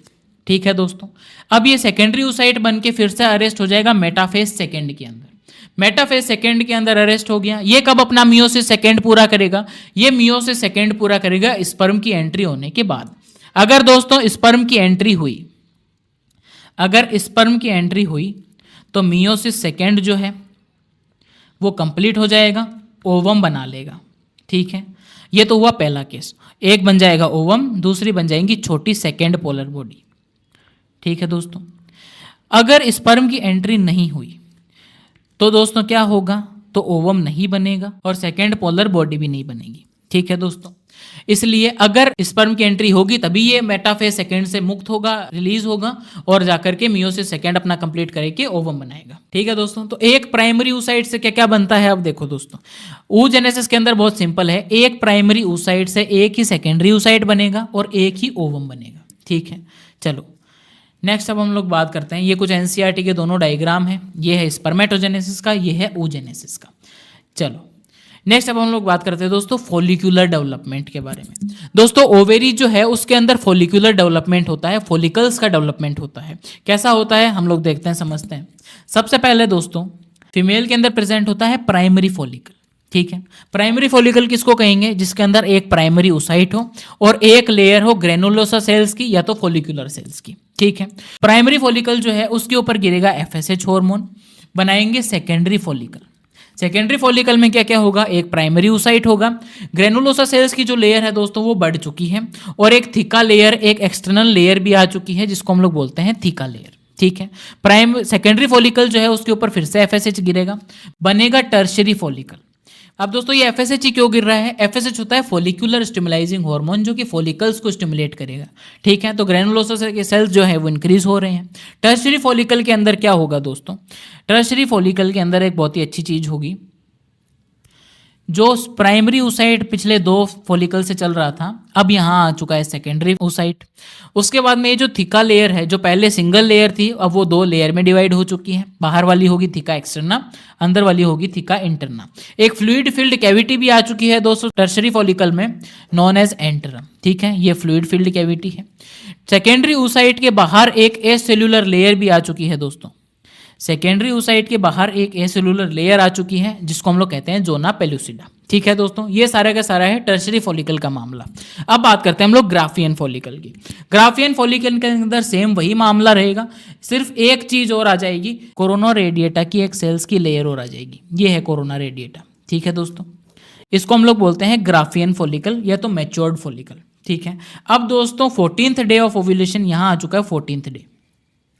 ठीक है दोस्तों, अब ये सेकेंडरी oocyte बन के फिर से अरेस्ट हो जाएगा मेटाफेज सेकेंड के अंदर। मेटाफेज सेकेंड के अंदर अरेस्ट हो गया, ये कब अपना मियोसिस सेकेंड पूरा करेगा, ये मियोसिस सेकेंड पूरा करेगा स्पर्म की एंट्री होने के बाद। अगर दोस्तों स्पर्म की एंट्री हुई, अगर स्पर्म की एंट्री हुई तो मियोसिस सेकेंड जो है वो कंप्लीट हो जाएगा, ओवम बना लेगा। ठीक है, ये तो हुआ पहला केस। एक बन जाएगा ओवम, दूसरी बन जाएंगी छोटी सेकेंड पोलर बॉडी। ठीक है दोस्तों, अगर स्पर्म की एंट्री नहीं हुई तो दोस्तों क्या होगा, तो ओवम नहीं बनेगा और सेकेंड पोलर बॉडी भी नहीं बनेगी। ठीक है दोस्तों, इसलिए अगर स्पर्म की एंट्री होगी तभी ये मेटाफेज सेकेंड से मुक्त होगा, रिलीज होगा और जाकर के मियोसिस सेकेंड अपना कंप्लीट करके ओवम बनाएगा। ठीक है दोस्तों, तो एक प्राइमरी oocyte से क्या क्या बनता है, अब देखो दोस्तों, oogenesis के अंदर बहुत सिंपल है, एक प्राइमरी oocyte से एक ही सेकेंडरी oocyte बनेगा और एक ही ओवम बनेगा। ठीक है, चलो नेक्स्ट अब हम लोग बात करते हैं, ये कुछ एनसीईआरटी के दोनों डायग्राम है, ये है स्पर्मेटोजेनेसिस का, ये है oogenesis का। चलो नेक्स्ट अब हम लोग बात करते हैं दोस्तों फॉलिक्यूलर डेवलपमेंट के बारे में। दोस्तों ओवेरी जो है उसके अंदर फॉलिक्यूलर डेवलपमेंट होता है, फॉलिकल्स का डेवलपमेंट होता है। कैसा होता है हम लोग देखते हैं, समझते हैं। सबसे पहले दोस्तों फीमेल के अंदर प्रेजेंट होता है प्राइमरी फॉलिकल। ठीक है, प्राइमरी फॉलिकल किसको कहेंगे, जिसके अंदर एक प्राइमरी oocyte हो और एक लेयर हो ग्रेनुलोसा सेल्स की या तो फॉलिक्यूलर सेल्स की। ठीक है, प्राइमरी फॉलिकल जो है उसके ऊपर गिरेगा एफएसएच हार्मोन, बनाएंगे सेकेंडरी फॉलिकल। सेकेंडरी फॉलिकल में क्या क्या होगा, एक प्राइमरी oocyte होगा, ग्रेनुलोसा सेल्स की जो लेयर है दोस्तों वो बढ़ चुकी है और एक थीका लेयर, एक एक्सटर्नल लेयर भी आ चुकी है जिसको हम लोग बोलते हैं थीका लेयर। ठीक है, सेकेंडरी फॉलिकल जो है उसके ऊपर फिर से एफएसएच गिरेगा, बनेगा टर्शियरी फॉलिकल। अब दोस्तों ये एफएसएच ही क्यों गिर रहा है, एफएसएच होता है फॉलिक्यूलर स्टिमुलाइजिंग हार्मोन जो कि फॉलिकल्स को स्टिमुलेट करेगा। ठीक है, तो ग्रेनुलोसा के सेल्स जो है वो इंक्रीज हो रहे हैं। टर्शियरी फॉलिकल के अंदर क्या होगा दोस्तों, टर्शियरी फॉलिकल के अंदर एक बहुत ही अच्छी चीज होगी, जो प्राइमरी oocyte पिछले दो फॉलिकल से चल रहा था अब यहाँ आ चुका है सेकेंडरी oocyte। उसके बाद में ये जो थीका लेयर है, जो पहले सिंगल लेयर थी अब वो दो लेयर में डिवाइड हो चुकी है। बाहर वाली होगी थीका एक्सटर्ना, अंदर वाली होगी थीका इंटरना। एक फ्लूइड फिल्ड कैविटी भी आ चुकी है दोस्तों टर्शरी फॉलिकल में, नॉन एज एंटरम। ठीक है, ये फ्लूइड फिल्ड कैविटी है। सेकेंडरी oocyte के बाहर एक एसेल्यूलर लेयर भी आ चुकी है दोस्तों, सेकेंडरी oocyte के बाहर एक एसेल्यूलर लेयर आ चुकी है जिसको हम लोग कहते हैं जोना पेलुसिडा। ठीक है दोस्तों, ये सारा का सारा है टर्शरी फॉलिकल का मामला। अब बात करते हैं हम लोग ग्राफियन फॉलिकल की। ग्राफियन फॉलिकल के अंदर सेम वही मामला रहेगा, सिर्फ एक चीज और आ जाएगी, कोरोना रेडिएटा की एक सेल्स की लेयर और आ जाएगी, ये है कोरोना रेडिएटा। ठीक है दोस्तों, इसको हम लोग बोलते हैं ग्राफियन फॉलिकल या तो मैच्योर्ड फॉलिकल। ठीक है, अब दोस्तों 14th डे ऑफ ओव्यूलेशन यहाँ आ चुका है, 14th डे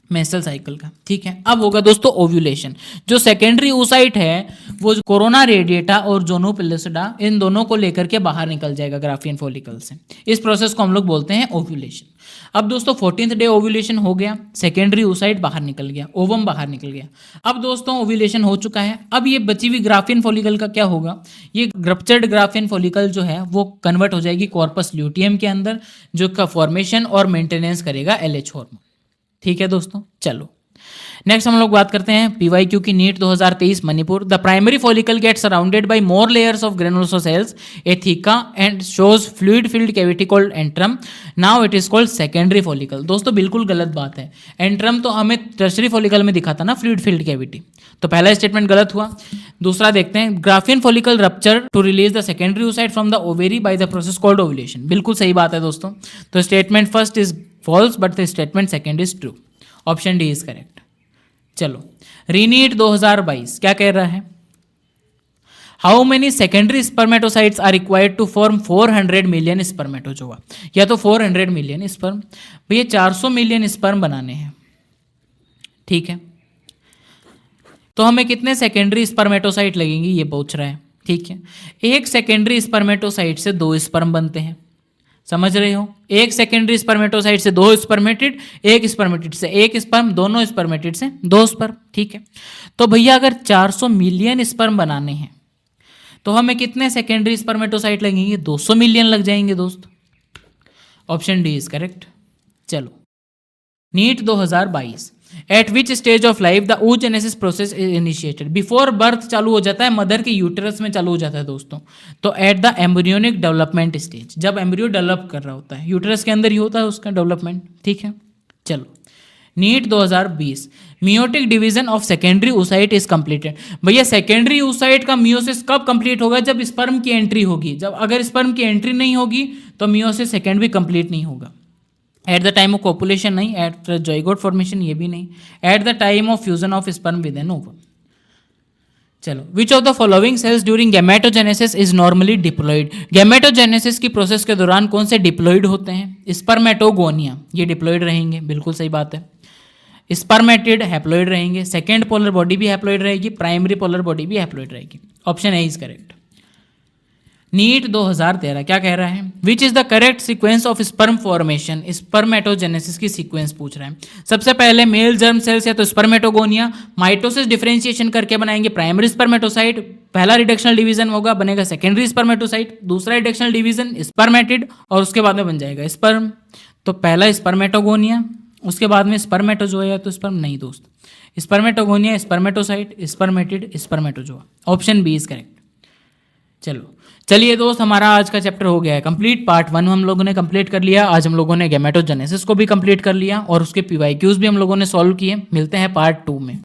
मेंस्ट्रुअल साइकिल का। ठीक है, अब होगा दोस्तों ओव्यूलेशन। जो सेकेंडरी oocyte है वो कोरोना रेडिएटा और जोनो पेलुसिडा इन दोनों को लेकर के बाहर निकल जाएगा ग्राफियन फॉलिकल से। इस प्रोसेस को हम लोग बोलते हैं ओव्यूलेशन। अब दोस्तों 14th डे ओव्यूलेशन हो गया, सेकेंडरी oocyte बाहर निकल गया, ओवम बाहर निकल गया। अब दोस्तों ओव्यूलेशन हो चुका है, अब ये बची हुई ग्राफियन फॉलिकल का क्या होगा, ये रप्चर्ड ग्राफियन फॉलिकल जो है वो कन्वर्ट हो जाएगी कॉर्पस ल्यूटियम के अंदर, जो का फॉर्मेशन और मेंटेनेंस करेगा एलएच हार्मोन। ठीक है दोस्तों, चलो नेक्स्ट हम लोग बात करते हैं पीवाईक्यू की NEET 2023 Manipur. The primary follicle gets surrounded by more layers of granulosa cells a theca and shows fluid filled cavity called antrum, now it is called secondary follicle. दोस्तों बिल्कुल गलत बात है, एंट्रम तो हमें टर्शरी फॉलिकल में दिखा था ना फ्लूइड फिल्ड कैविटी, तो पहला स्टेटमेंट गलत हुआ। दूसरा देखते हैं, Graafian follicle rupture to release the secondary oocyte from the ovary by the process called ovulation. बिल्कुल सही बात है दोस्तों, तो statement first is false but the statement second is true, option D is correct. चलो रीनीट 2022 क्या कह रहा है, how many secondary spermatocytes are required to form 400 million spermatozoa, या तो 400 मिलियन स्पर्म, भैया 400 मिलियन स्पर्म बनाने हैं। ठीक है, तो हमें कितने सेकेंडरी स्पर्मेटोसाइट लगेंगी ये पूछ रहा है। ठीक है, एक सेकेंडरी स्पर्मेटोसाइट से 2 स्पर्म बनते हैं, समझ रहे हो, एक सेकेंडरी स्पर्मेटोसाइट से 2 स्पर्मेटिड, एक स्पर्मेटिड से 1 स्पर्म, दोनों स्पर्मेटिड से 2 स्पर्म। ठीक है, तो भैया अगर 400 मिलियन स्पर्म बनाने हैं तो हमें कितने सेकेंडरी स्पर्मेटोसाइट लगेंगे, 200 मिलियन लग जाएंगे दोस्त, ऑप्शन डी इज करेक्ट। चलो NEET 2022, at which stage of life the oogenesis process is initiated, before birth चालू हो जाता है, मदर के यूटेरस में चालू हो जाता है दोस्तों, तो at the embryonic development stage, जब एम्ब्रियो डेवलप कर रहा होता है, यूटेरस के अंदर ही होता है उसका डेवलपमेंट। ठीक है, चलो NEET 2020, meiotic division of secondary oocyte is completed. भैया सेकेंडरी oocyte का मियोसिस कब कंप्लीट होगा, जब स्पर्म की एंट्री होगी, जब अगर स्पर्म की एंट्री नहीं होगी तो मियोसिस सेकेंड भी कंप्लीट नहीं होगा। At the time of copulation नहीं, एट जाइगोट फॉर्मेशन ये भी नहीं, at the time of fusion of sperm with an ovum. चलो, which of the following cells during gametogenesis is normally diploid. Gametogenesis की process के दौरान कौन से डिप्लॉइड होते हैं? स्पर्मेटोगोनिया, ये डिप्लॉइड रहेंगे, बिल्कुल सही बात है। स्पर्मेटिड हैप्लॉइड रहेंगे, सेकेंड पोलर बॉडी भी हैप्लॉइड रहेगी, प्राइमरी पोलर बॉडी भी हैप्लॉइड रहेगी। Option A is correct. NEET 2013 क्या कह रहा है? Which is the correct sequence of sperm formation. Spermatogenesis की सीक्वेंस पूछ रहा है। सबसे पहले मेल जर्म सेल्स है तो स्पर्मेटोगोनिया, माइटोसिस डिफरेंशिएशन करके बनाएंगे प्राइमरी स्पर्मेटोसाइट, पहला रिडक्शनल डिवीजन होगा बनेगा सेकेंडरी स्पर्मेटोसाइट, दूसरा रिडक्शनल डिवीजन स्पर्मेटिड और उसके बाद में बन जाएगा स्पर्म। तो पहला स्पर्मेटोगोनिया, उसके बाद में स्पर्मेटोजोआ तो स्पर्म नहीं दोस्त, spermatogonia, spermatocyte, spermatid, spermatozoa. Option B is correct. चलो चलिए दोस्त, हमारा आज का चैप्टर हो गया है कंप्लीट। पार्ट 1 हम लोगों ने कंप्लीट कर लिया। आज हम लोगों ने गैमेटोजेनेसिस को भी कंप्लीट कर लिया और उसके पीवाईक्यूज भी हम लोगों ने सॉल्व किए। मिलते हैं पार्ट 2 में।